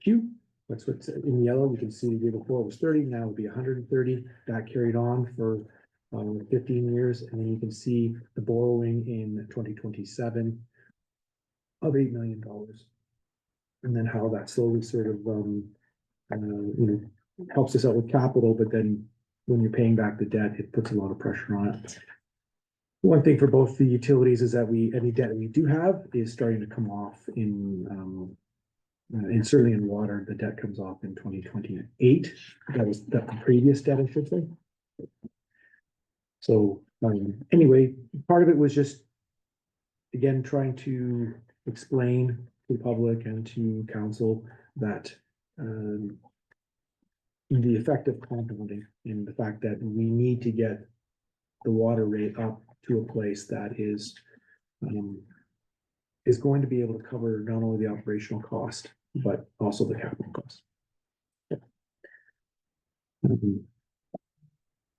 Q. That's what's in yellow. We can see the year before it was 30, now it would be 130. That carried on for 15 years, and then you can see the borrowing in 2027 of $8 million. And then how that slowly sort of helps us out with capital, but then when you're paying back the debt, it puts a lot of pressure on it. One thing for both the utilities is that any debt we do have is starting to come off and certainly in water, the debt comes off in 2028. That's the previous debt, I should say. So anyway, part of it was just, again, trying to explain to the public and to council that the effect of compounding and the fact that we need to get the water rate up to a place that is going to be able to cover not only the operational cost, but also the capital cost.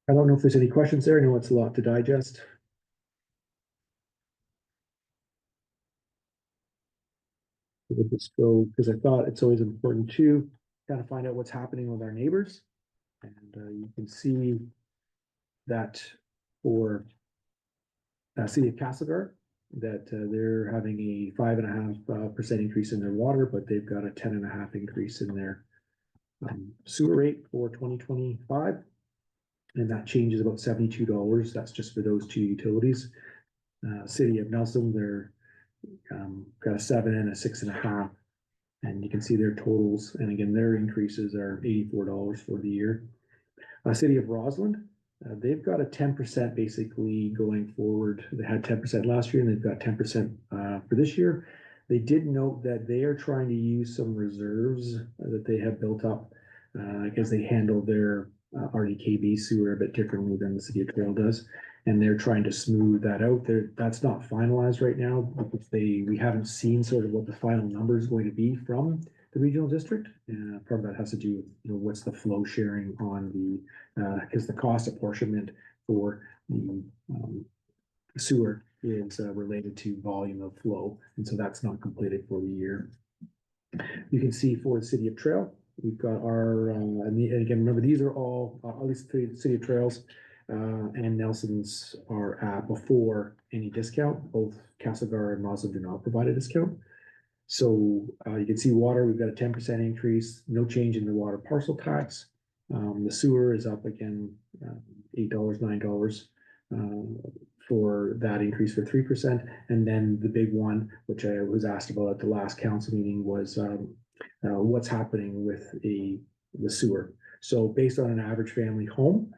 I don't know if there's any questions there. I know it's a lot to digest. We'll just go, because I thought it's always important to kind of find out what's happening with our neighbors. And you can see that for City of Castlegar, that they're having a 5.5% increase in their water, but they've got a 10.5% increase in their sewer rate for 2025. And that changes about $72. That's just for those two utilities. City of Nelson, they're got a 7 and a 6.5. And you can see their totals. And again, their increases are $84 for the year. City of Rossland, they've got a 10% basically going forward. They had 10% last year and they've got 10% for this year. They did note that they are trying to use some reserves that they have built up because they handle their RDKB sewer a bit differently than the City of Trail does. And they're trying to smooth that out. That's not finalized right now because we haven't seen sort of what the final number is going to be from the regional district. Part of that has to do with, what's the flow sharing on the, because the cost apportionment for the sewer is related to volume of flow. And so that's not completed for the year. You can see for the City of Trail, we've got our, and again, remember, these are all, at least the City of Trails and Nelson's are at before any discount. Both Castlegar and Rossland do not provide a discount. So you can see water, we've got a 10% increase, no change in the water parcel tax. The sewer is up again, $8, $9 for that increase for 3%. And then the big one, which I was asked about at the last council meeting, was what's happening with the sewer. So based on an average family home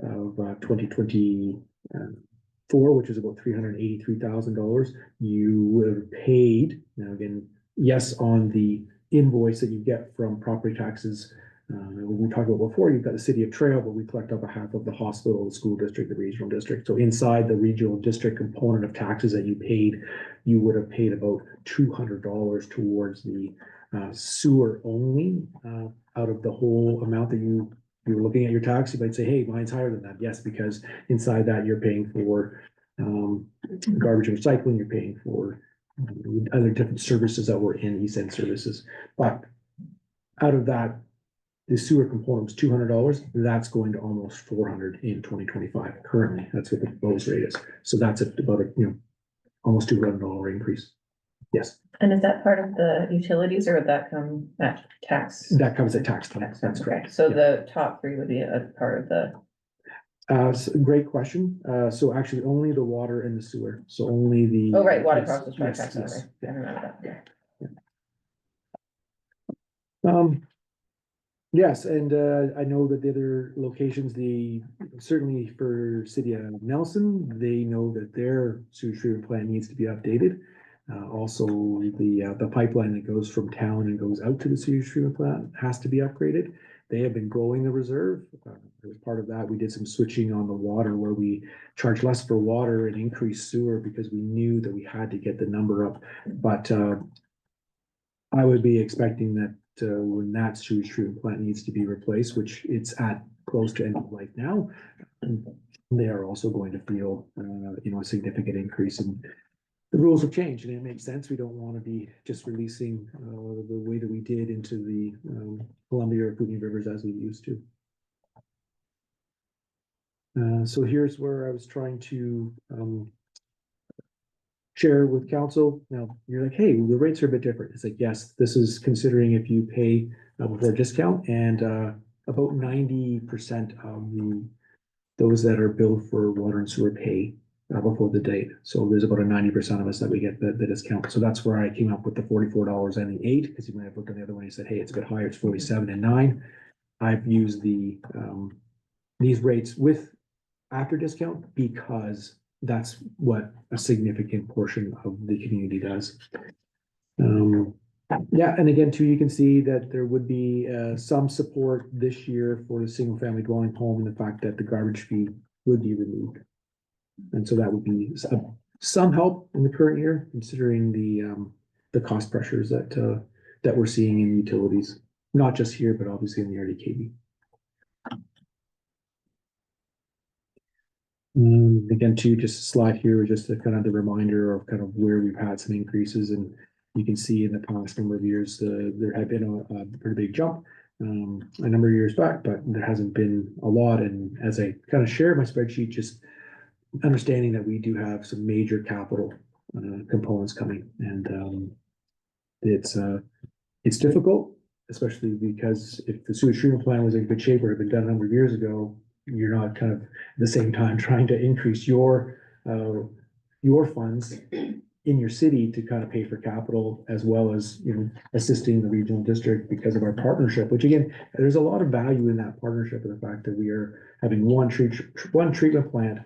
of 2024, which is about $383,000, you would have paid, now again, yes, on the invoice that you get from property taxes. When we talked about before, you've got the City of Trail, but we collect up a half of the hospital, the school district, the regional district. So inside the regional district component of taxes that you paid, you would have paid about $200 towards the sewer only out of the whole amount that you were looking at your tax. You might say, hey, mine's higher than that. Yes, because inside that you're paying for garbage and recycling, you're paying for other different services that were in East End Services. But out of that, the sewer component was $200. That's going to almost $400 in 2025. Currently, that's what the proposed rate is. So that's about a almost $200 increase. Yes. And is that part of the utilities or would that come at tax? That comes at tax time. That's correct. So the top three would be a part of the. Great question. So actually only the water and the sewer. So only the. Oh, right, water yes, process part yes, tax. yes. I remember that. Yeah. Yes, and I know that the other locations, certainly for City of Nelson, they know that their sewage treatment plant needs to be updated. Also, the pipeline that goes from town and goes out to the sewage treatment plant has to be upgraded. They have been growing the reserve. As part of that, we did some switching on the water where we charge less for water and increase sewer because we knew that we had to get the number up. But I would be expecting that when that sewage treatment plant needs to be replaced, which it's at close to end of life now, they are also going to feel, a significant increase in. The rules have changed and it makes sense. We don't want to be just releasing the way that we did into the Columbia or Kootenai rivers as we used to. So here's where I was trying to share with council. Now you're like, hey, the rates are a bit different. It's like, yes, this is considering if you pay before discount, and about 90% of those that are billed for water and sewer pay before the date. So there's about a 90% of us that we get the discount. So that's where I came up with the $44 and the 8, because you might have looked at the other one and said, hey, it's a bit higher, it's 47 and 9. I've used these rates with after discount because that's what a significant portion of the community does. Yeah, and again, too, you can see that there would be some support this year for the single family dwelling home and the fact that the garbage fee would be removed. And so that would be some help in the current year, considering the cost pressures that we're seeing in utilities, not just here, but obviously in the RDKB. Again, too, just a slide here, just a kind of the reminder of kind of where we've had some increases, and you can see in the past number of years, there had been a pretty big jump a number of years back, but there hasn't been a lot. And as I kind of share my spreadsheet, just understanding that we do have some major capital components coming, and it's difficult, especially because if the sewage treatment plant was in good shape or had been done a number of years ago, you're not kind of at the same time trying to increase your funds in your city to kind of pay for capital, as well as, you know, assisting the regional district because of our partnership, which again, there's a lot of value in that partnership and the fact that we are having one treatment plant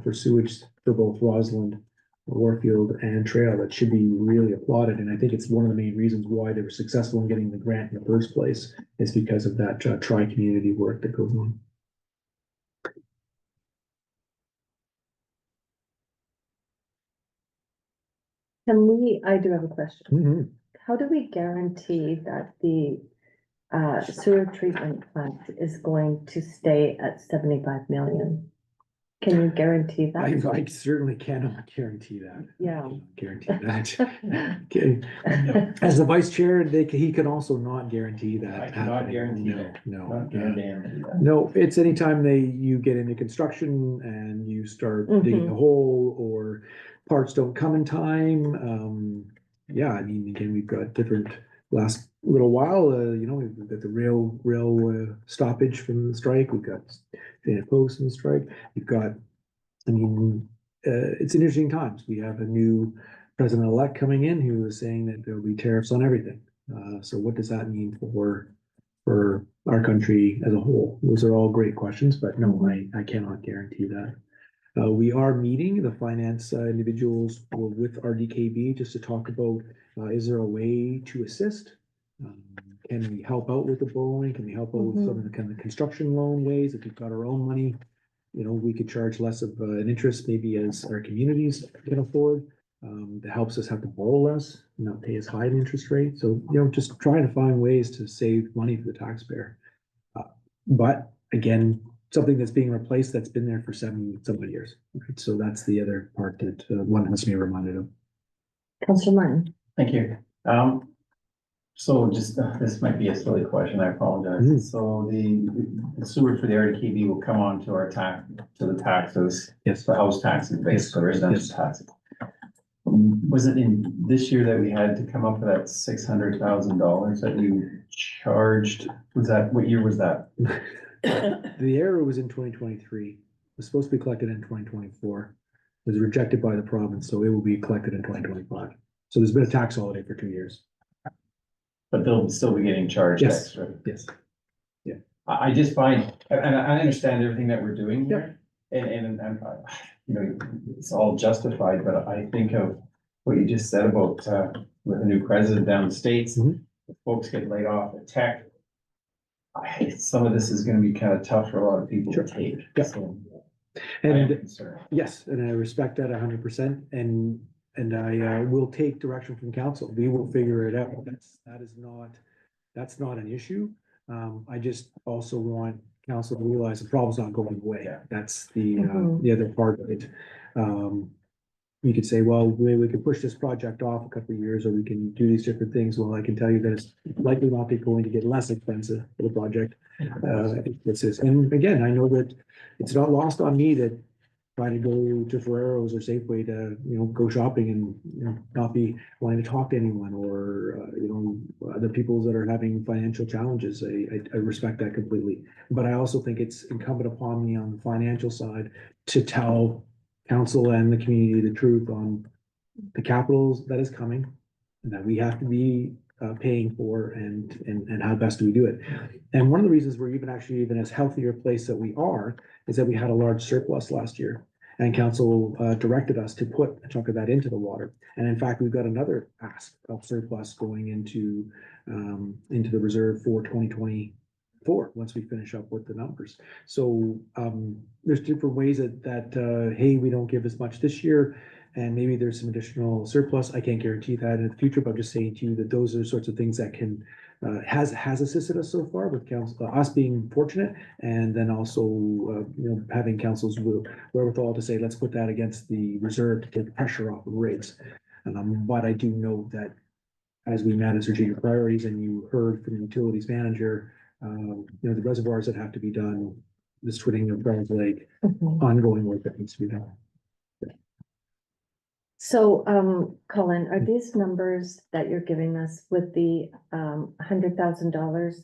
for sewage for both Roslyn, Warfield and Trail. That should be really applauded. And I think it's one of the main reasons why they were successful in getting the grant in the first place, is because of that tri-community work that goes on. I do have a question. How do we guarantee that the sewer treatment plant is going to stay at 75 million? Can you guarantee that? I certainly cannot guarantee that. Yeah. Guarantee that. Okay. As the vice chair, he can also not guarantee that. I cannot guarantee No, that. no. Not guarantee that. No, it's anytime you get into construction and you start digging a hole, or parts don't come in time. Yeah, I mean, again, we've got different last little while, you know, we've got the rail stoppage from the strike. We've got post from the strike. We've got, I mean, it's interesting times. We have a new president-elect coming in who is saying that there'll be tariffs on everything. So what does that mean for our country as a whole? Those are all great questions, but no, I cannot guarantee that. We are meeting the finance individuals with RDKB just to talk about, is there a way to assist? Can we help out with the borrowing? Can we help out with some of the kind of construction loan ways? If we've got our own money, you know, we could charge less of an interest, maybe as our communities can afford. That helps us have to borrow less, not pay as high an interest rate. So, you know, just trying to find ways to save money for the taxpayer. But again, something that's being replaced that's been there for 70 years. Right? So that's the other part that one has to be reminded of. Councillor Martin. Thank you. So just, this might be a silly question, I apologize. So the sewer for the RDKB will come on to our to the taxes. Yes. The house taxes, basically, residential taxes. Was it in this year that we had to come up with that $600,000 that you charged? What year was that? The error was in 2023. It was supposed to be collected in 2024. It was rejected by the province, so it will be collected in 2025. So there's been a tax holiday for 2 years. But they'll still be getting charged Yes. extra. Yes. Yeah. I just find, and I understand everything that we're doing here, and you know, it's all justified, but I think of what you just said about with a new president down the States, folks get laid off at Tech. Some of this is gonna be kind of tough for a lot of people to take. Yeah. So And yes, and I respect that 100%, and I will take direction from council. We will figure it out. That's not an issue. I just also want council to realize the problem's not going away. Yeah. That's the other part of it. You could say, well, maybe we could push this project off a couple of years, or we can do these different things. Well, I can tell you that it's likely not going to get less expensive for the project. And again, I know that it's not lost on me that trying to go to Ferrero's or Safeway to, you know, go shopping and, you know, not be wanting to talk to anyone, or, you know, other people that are having financial challenges. I respect that completely. But I also think it's incumbent upon me on the financial side to tell council and the community the truth on the capitals that is coming, and that we have to be paying for, and how best do we do it. And one of the reasons we're even as healthier place that we are is that we had a large surplus last year, and council directed us to put a chunk of that into the water. And in fact, we've got another ask of surplus going into the reserve for 2024 once we finish up with the numbers. So there's different ways that hey, we don't give as much this year, and maybe there's some additional surplus. I can't guarantee that in the future, but I'm just saying to you that those are sorts of things that can has assisted us so far with council, us being fortunate, and then also, having council's wherewithal to say, let's put that against the reserve to take the pressure off of rates. But I do know that as we manage strategic priorities, and you heard from the utilities manager, the reservoirs that have to be done, the twinning of Browns Lake, ongoing work that needs to be done. So, Colin, are these numbers that you're giving us with the $100,000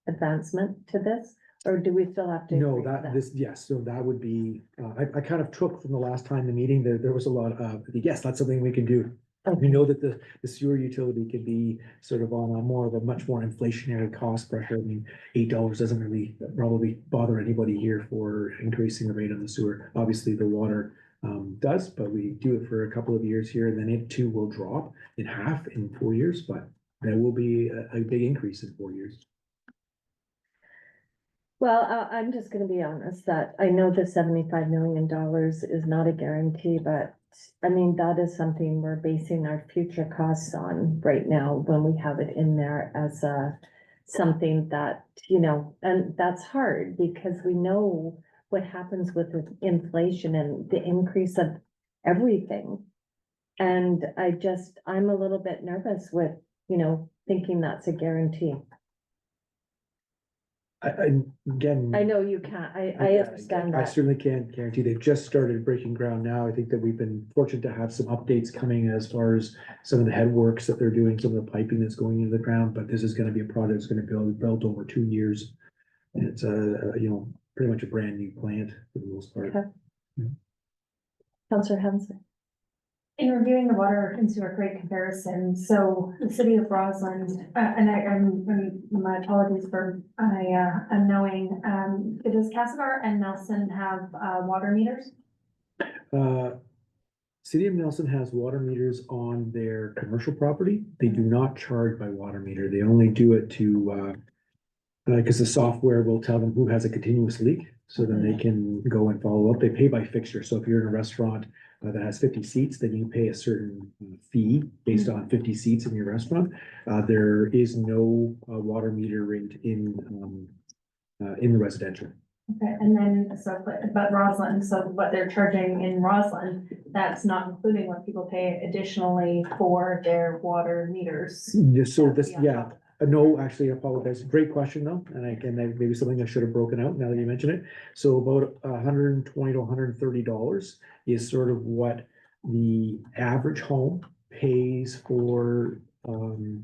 advancement to this? Or do we still have to? No, agree to yes, so that would be, I kind of took from the last time the meeting, there was a lot of, yes, that's something we can do. We know that the sewer utility could be sort of on a much more inflationary cost pressure. I mean, $8 doesn't really probably bother anybody here for increasing the rate on the sewer. Obviously, the water does, but we do it for a couple of years here, and then it too will drop in half in 4 years, but there will be a big increase in 4 years. Well, I'm just gonna be honest that I know the $75 million is not a guarantee, but I mean, that is something we're basing our future costs on right now when we have it in there as something that, and that's hard because we know what happens with the inflation and the increase of everything. And I'm a little bit nervous with, thinking that's a guarantee. Again. I know you can't, I understand I that. certainly can't guarantee. They've just started breaking ground now. I think that we've been fortunate to have some updates coming as far as some of the headworks that they're doing, some of the piping that's going into the ground, but this is gonna be a project that's gonna be built over 2 years. And it's pretty much a brand new plant for the most part. Okay. Councillor Hanson. In reviewing the water and sewer rate comparison, so the city of Roslyn, and my apologies for unknowing, does Castlegar and Nelson have water meters? City of Nelson has water meters on their commercial property. They do not charge by water meter. They only do it to, because the software will tell them who has a continuous leak, so then they can go and follow up. They pay by fixture. So if you're in a restaurant that has 50 seats, then you pay a certain fee based on 50 seats in your restaurant. There is no water meter rate in the residential. Okay, and then, but Roslyn, so what they're charging in Roslyn, that's not including what people pay additionally for their water meters. So this, yeah. No, actually, I apologize. Great question though, and maybe something I should have broken out now that you mention it. So about $120 to $130 is sort of what the average home pays for the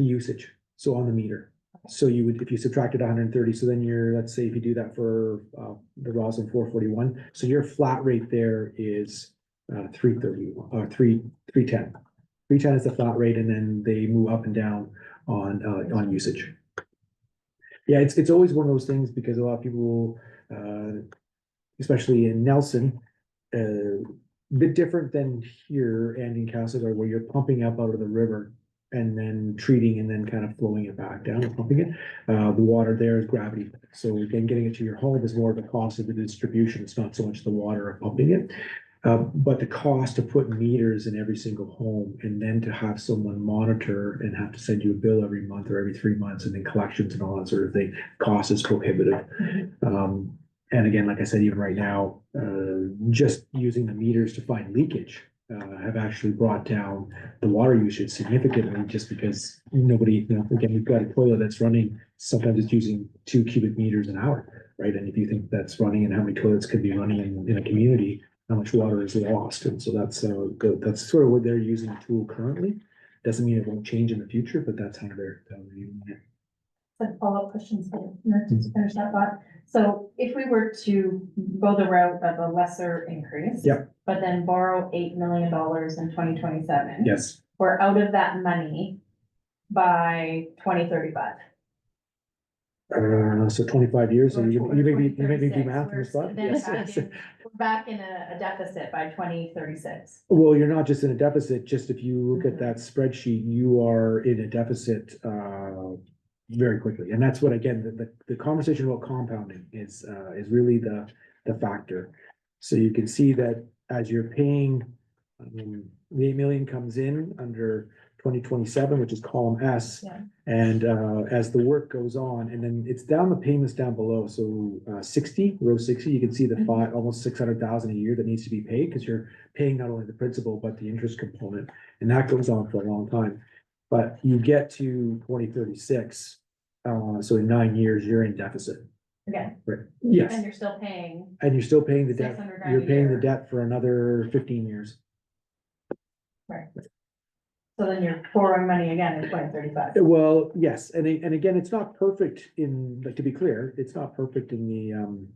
usage. So on the meter. So you would, if you subtracted 130, so then let's say if you do that for the Roslyn 441, so your flat rate there is 330 or 310. 310 is the flat rate, and then they move up and down on usage. Yeah, it's always one of those things because a lot of people, especially in Nelson, a bit different than here and in Castlegar, where you're pumping up out of the river and then treating and then kind of flowing it back down and pumping it. The water there is gravity. So again, getting it to your home is more of the cost of the distribution. It's not so much the water of pumping it. But the cost to put meters in every single home and then to have someone monitor and have to send you a bill every month or every 3 months and then collections and all that sort of thing, cost is prohibitive. And again, like I said, even right now, just using the meters to find leakage have actually brought down the water usage significantly just because nobody, again, we've got a toilet that's running, sometimes it's using 2 cubic meters an hour, right? And if you think that's running and how many toilets could be running in a community, how much water is lost. And so that's sort of what they're using the tool currently. Doesn't mean it won't change in the future, but that's how they're using it. Some follow-up questions to finish that thought. So if we were to go the route of a lesser increase. Yep. But then borrow $8 million in 2027. Yes. We're out of that money by 2035. So 25 years, so you may be do 2036, math in the spot. Then Yes. we're back in a deficit by 2036. Well, you're not just in a deficit, just if you look at that spreadsheet, you are in a deficit very quickly. And that's what, again, the conversation about compounding is really the factor. So you can see that as you're paying, the 8 million comes in under 2027, which is column S. Yeah. And as the work goes on, and then it's down the payments down below, so 60, row 60, you can see the five, almost 600,000 a year that needs to be paid, because you're paying not only the principal, but the interest component, and that goes on for a long time. But you get to 2036, so in 9 years, you're in deficit. Again, Right, yes, and you're still paying and you're still paying the debt, 600 grand you're a paying the year. debt for another 15 years. So then you're borrowing money again in 2035. Well, yes, and again, it's not perfect in, like, to be clear, it's not perfect in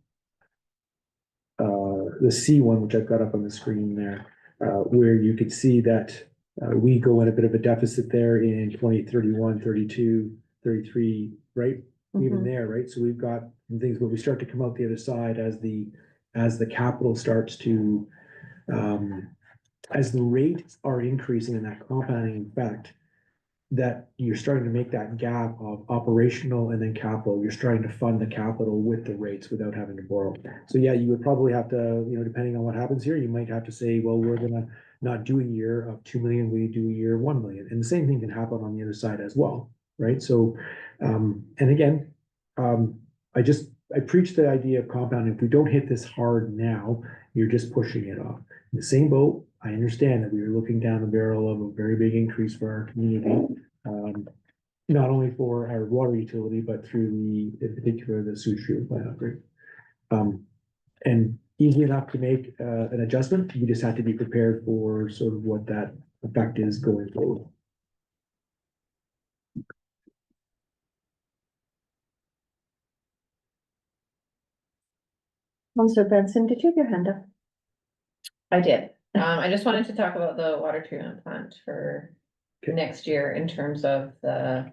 the C one, which I've got up on the screen there, where you could see that we go in a bit of a deficit there in 2031, 32, 33, right? Even Mhm. there, right? So we've got some things, but we start to come out the other side as the capital starts to as the rates are increasing in that compounding effect, that you're starting to make that gap of operational and then capital. You're starting to fund the capital with the rates without having to borrow. So yeah, you would probably have to, you know, depending on what happens here, you might have to say, well, we're gonna not do a year of 2 million, we do a year of 1 million. And the same thing can happen on the other side as well, right? So, and again, I preach the idea of compounding. If we don't hit this hard now, you're just pushing it off. In the same boat, I understand that we are looking down the barrel of a very big increase for our community. Not only for our water utility, but through in particular, the sewage treatment plant upgrade. And easy enough to make an adjustment, you just have to be prepared for sort of what that effect is going forward. Counselor Benson, did you have your hand up? I did. I just wanted to talk about the water treatment plant for Okay. next year in terms of the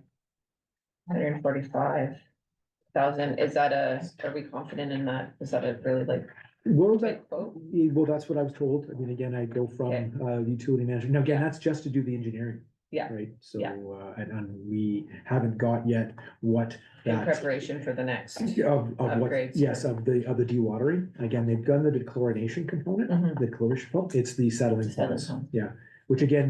145,000. Is that are we confident in that? Is that a really like Well, big quote? well, that's what I was told. I mean, again, I go from Okay. utility manager. Now, again, that's just to do the engineering. Yeah. Right, so, Yeah. And we haven't got yet what In that. preparation for the next. Of what, Upgrades. yes, of the dewatering. Again, they've done the chlorination component, Mhm. the chlorination pump, it's the settling Settling ponds. pond. Yeah, which again,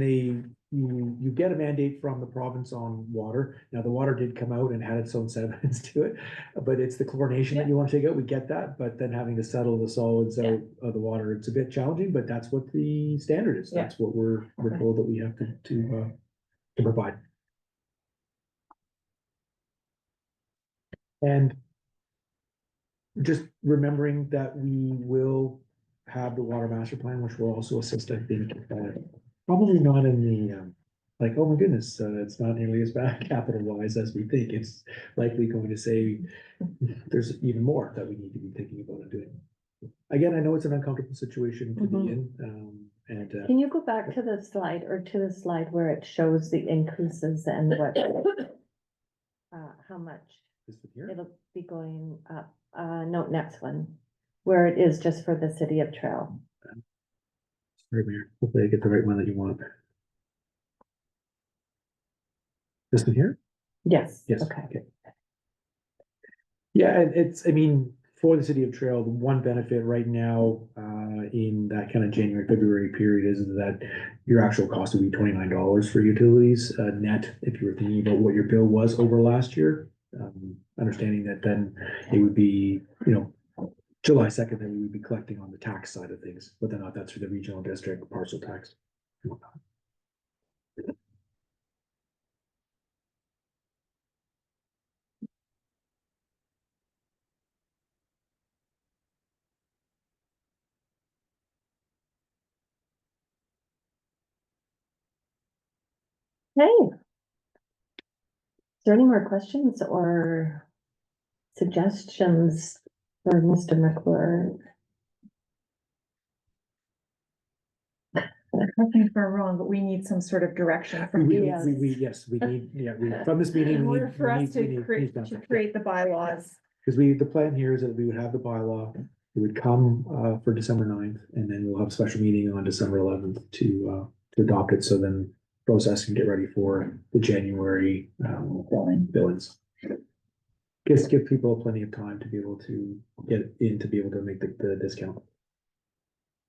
you get a mandate from the province on water. Now, the water did come out and had its own sediments to it, but it's the chlorination that you want to take out, we get that, but then having to settle the solids out of the water, it's a bit challenging, but that's what the standard is. Yeah. That's what we're told that we have to provide. And just remembering that we will have the water master plan, which will also assist, I think, probably not in the, like, oh my goodness, it's not nearly as bad capital wise as we think. It's likely going to say there's even more that we need to be thinking about and doing. Again, I know it's an uncomfortable situation to be in, and Can you go back to the slide where it shows the increases and what, how much this one here. it'll be going up? No, next one, where it is just for the city of Trail. Sorry, Mayor. Hopefully I get the right one that you want. This one here? Yes. Yes. Okay. Yeah, and it's, I mean, for the city of Trail, the one benefit right now, in that kind of January, February period is that your actual cost would be $29 for utilities, net, if you were thinking about what your bill was over last year. Understanding that then it would be, you know, July 2nd, that we would be collecting on the tax side of things, whether or not that's through the regional district parcel tax. Hey. Is there any more questions or suggestions for Mr. McClure? Correct me if I'm wrong, but we need some sort of direction from you. Yes, we need, from this meeting. In we order need- for we us need- we to need- create, need to something. create the bylaws. Because the plan here is that we would have the bylaw, it would come for December 9th, and then we'll have a special meeting on December 11th to adopt it, so then process can get ready for the January billings. Just give people plenty of time to be able to get in, to be able to make the discount.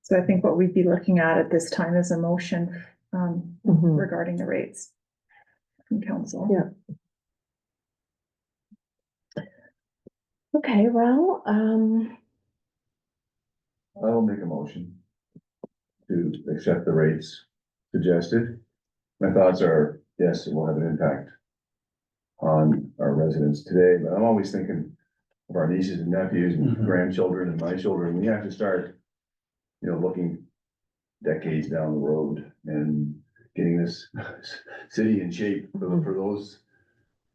So I think what we'd be looking at this time is a motion Mhm. regarding the rates. from council. Yeah. Okay, well, I will make a motion to accept the rates suggested. My thoughts are, yes, it will have an impact on our residents today, but I'm always thinking of our nieces and nephews and grandchildren and my children. We have to start, looking decades down the road and getting this city in shape for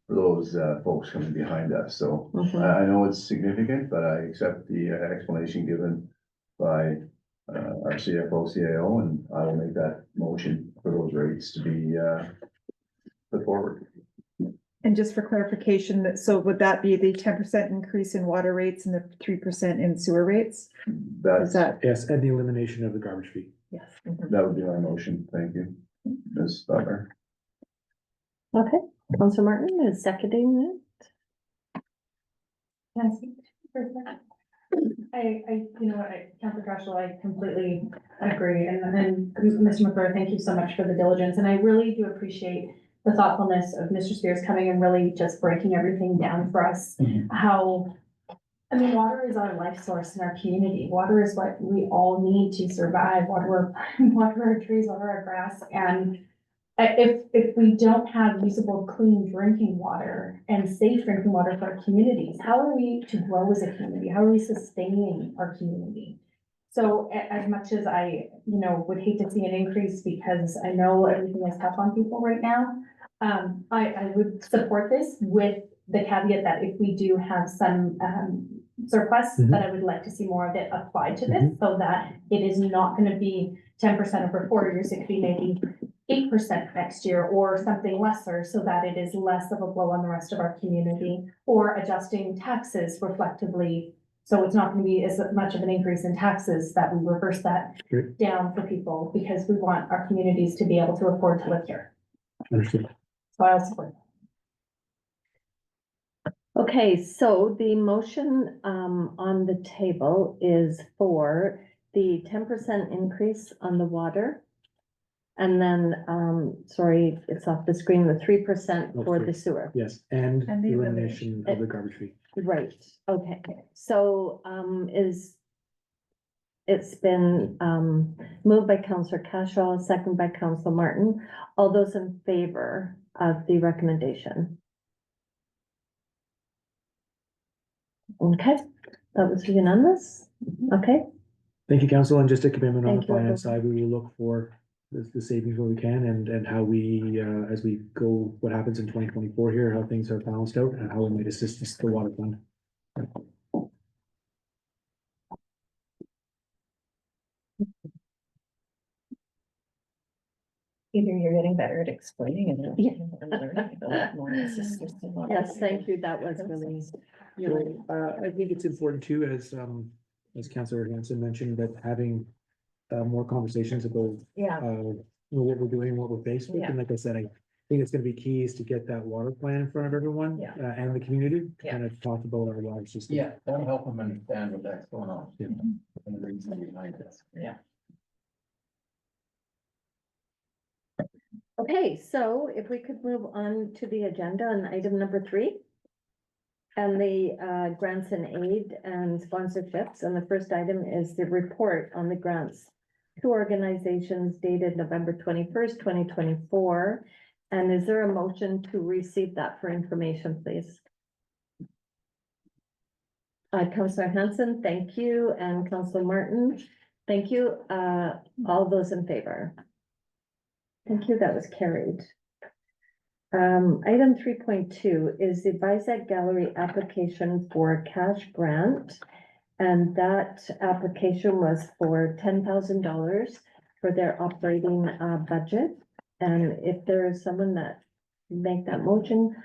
those folks coming behind us. So I know it's significant, but I accept the explanation given by our CFO, CAO, and I will make that motion for those rates to be put forward. And just for clarification, so would that be the 10% increase in water rates and the 3% in sewer rates? Is That's, that? Yes, and the elimination of the garbage fee. Yes. that would be my motion. Thank you, Ms. Butler. okay, Councillor Martin is seconding Can I speak for a second? Councilor Cashel, I completely agree, and Mr. McClure, thank you so much for the diligence, and I really do appreciate the thoughtfulness of Mr. Spears coming and really just breaking everything down for us. Water is our life source in our community. Water is what we all need to survive. Water our trees, water our grass, and if we don't have usable, clean drinking water and safe drinking water for our communities, how are we to grow as a community? How are we sustaining our community? So as much as I, would hate to see an increase because I know everything is tough on people right now, I would support this with the caveat that if we do have some surplus, that I would like to see more of it applied to this so that it is not going to be 10% over 4 years. It could be maybe 8% next year or something lesser so that it is less of a blow on the rest of our community, or adjusting taxes reflectively. So it's not going to be as much of an increase in taxes, that we reverse that down for people, because we want our communities to be able to afford to live here. Understood. So I'll support. Okay, so the motion on the table is for the 10% increase on the water. And then, sorry, it's off the screen, the 3% for the sewer. Yes, and And the the elimination of the garbage fee. Right, okay, so it's been moved by Councillor Cashel, second by Councillor Martin. All those in favor of the recommendation? Okay, that was unanimous, okay? Thank you, council, and just a commitment on the Thank you, finance everyone. side, we will look for the savings where we can and how we, as we go, what happens in 2024 here, how things are balanced out and how we might assist the water fund. Either you're getting better at explaining it. Or Yeah. learning a lot more. Yes, thank you, that was really, I think it's important too, as Councillor Hanson mentioned, that having more conversations about Yeah. what we're doing, what we're faced with, Yeah. and like I said, I think it's gonna be key is to get that water plan in front of everyone. Yeah. And the community, to Yeah. kind of talk about our water system. Yeah, that'll help them understand what that's going on. Yeah. And the reason behind it. Yeah. okay, so if we could move on to the agenda on item number 3. And the grants and aid and sponsorships, and the first item is the report on the grants to organizations dated November 21st, 2024. And is there a motion to receive that for information, please? Councillor Hanson, thank you, and Councillor Martin, thank you. All those in favor? Thank you, that was carried. Item 3.2 is the Bizek Gallery application for cash grant. And that application was for $10,000 for their operating budget. And if there is someone that make that motion,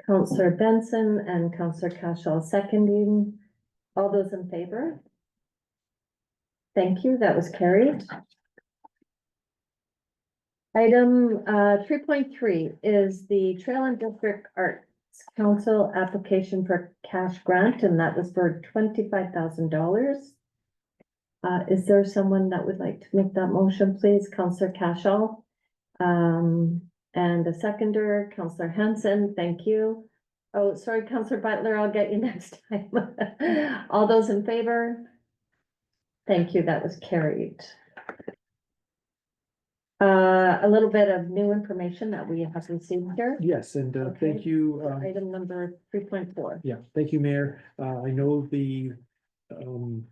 Councillor Benson and Councillor Cashel seconding. All those in favor? Thank you, that was carried. Item 3.3 is the Trail and District Arts Council application for cash grant, and that was for $25,000. Is there someone that would like to make that motion, please? Councillor Cashel. And the seconder, Counselor Hanson, thank you. Oh, sorry, Counselor Butler, I'll get you next time. All those in favor? Thank you, that was carried. A little bit of new information that we have received here. Yes, and thank Okay. you. Item number 3.4. Yeah, thank you, Mayor. I know the, on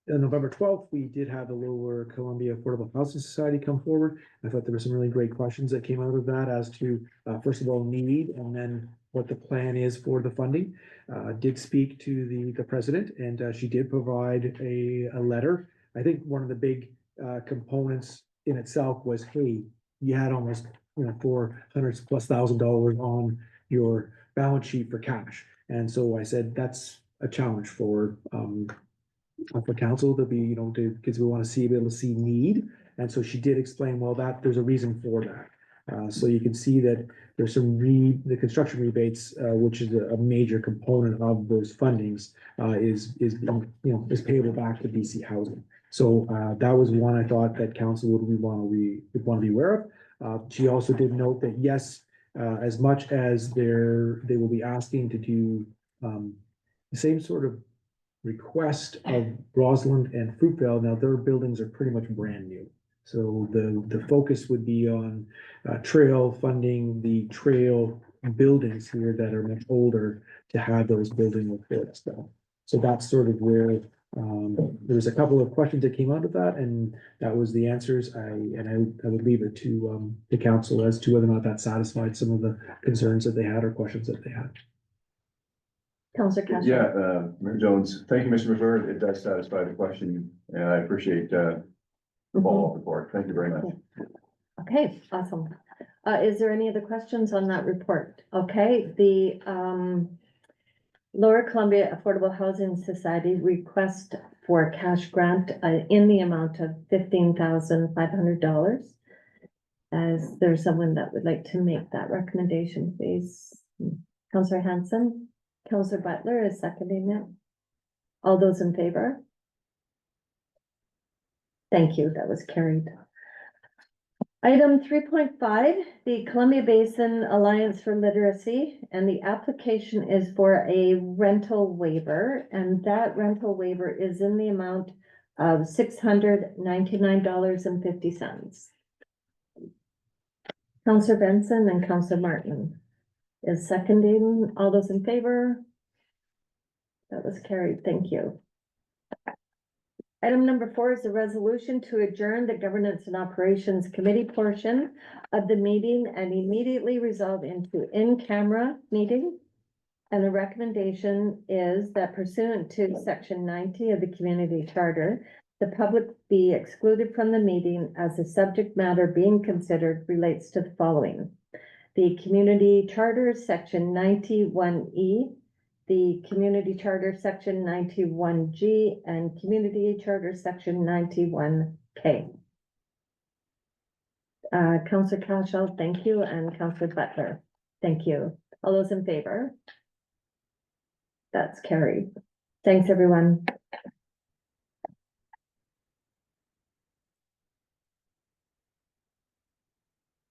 November 12th, we did have the Lower Columbia Affordable Housing Society come forward. I thought there were some really great questions that came out of that as to, first of all, need, and then what the plan is for the funding. Did speak to the president, and she did provide a letter. I think one of the big components in itself was, hey, you had almost, $400,000+ on your balance sheet for cash. And so I said, that's a challenge for council to be, because we want to be able to see need. And so she did explain, well, there's a reason for that. So you can see that there's the construction rebates, which is a major component of those fundings, is payable back to BC Housing. So that was one I thought that council would want to be aware of. She also did note that yes, as much as they will be asking to do the same sort of request of Roslyn and Fruitvale. Now their buildings are pretty much brand new. So the focus would be on trail funding, the trail buildings here that are much older to have those building repairs done. So that's sort of where there's a couple of questions that came out of that, and that was the answers. I would leave it to council as to whether or not that satisfied some of the concerns that they had or questions that they had. Counselor Cashel. Yeah, Mayor Jones, thank you, Mr. McFerrin. It does satisfy the question, and I appreciate the follow-up report. Thank you very much. Okay, awesome. Is there any other questions on that report? Okay, the Lower Columbia Affordable Housing Society request for a cash grant in the amount of $15,500. As there's someone that would like to make that recommendation, please. Counselor Hanson, Counselor Butler is seconding it. All those in favor? Thank you, that was carried. Item 3.5, the Columbia Basin Alliance for Literacy, and the application is for a rental waiver, and that rental waiver is in the amount of $699.50. Counselor Benson and Counselor Martin is seconding. All those in favor? That was carried, thank you. Item number 4 is a resolution to adjourn the Governance and Operations Committee portion of the meeting and immediately resolve into in-camera meeting. And the recommendation is that pursuant to section 90 of the Community Charter, the public be excluded from the meeting as the subject matter being considered relates to the following: the Community Charter, section 91E, the Community Charter, section 91G, and Community Charter, section 91K. Counselor Cashel, thank you, and Counselor Butler, thank you. All those in favor? That's carried. Thanks, everyone.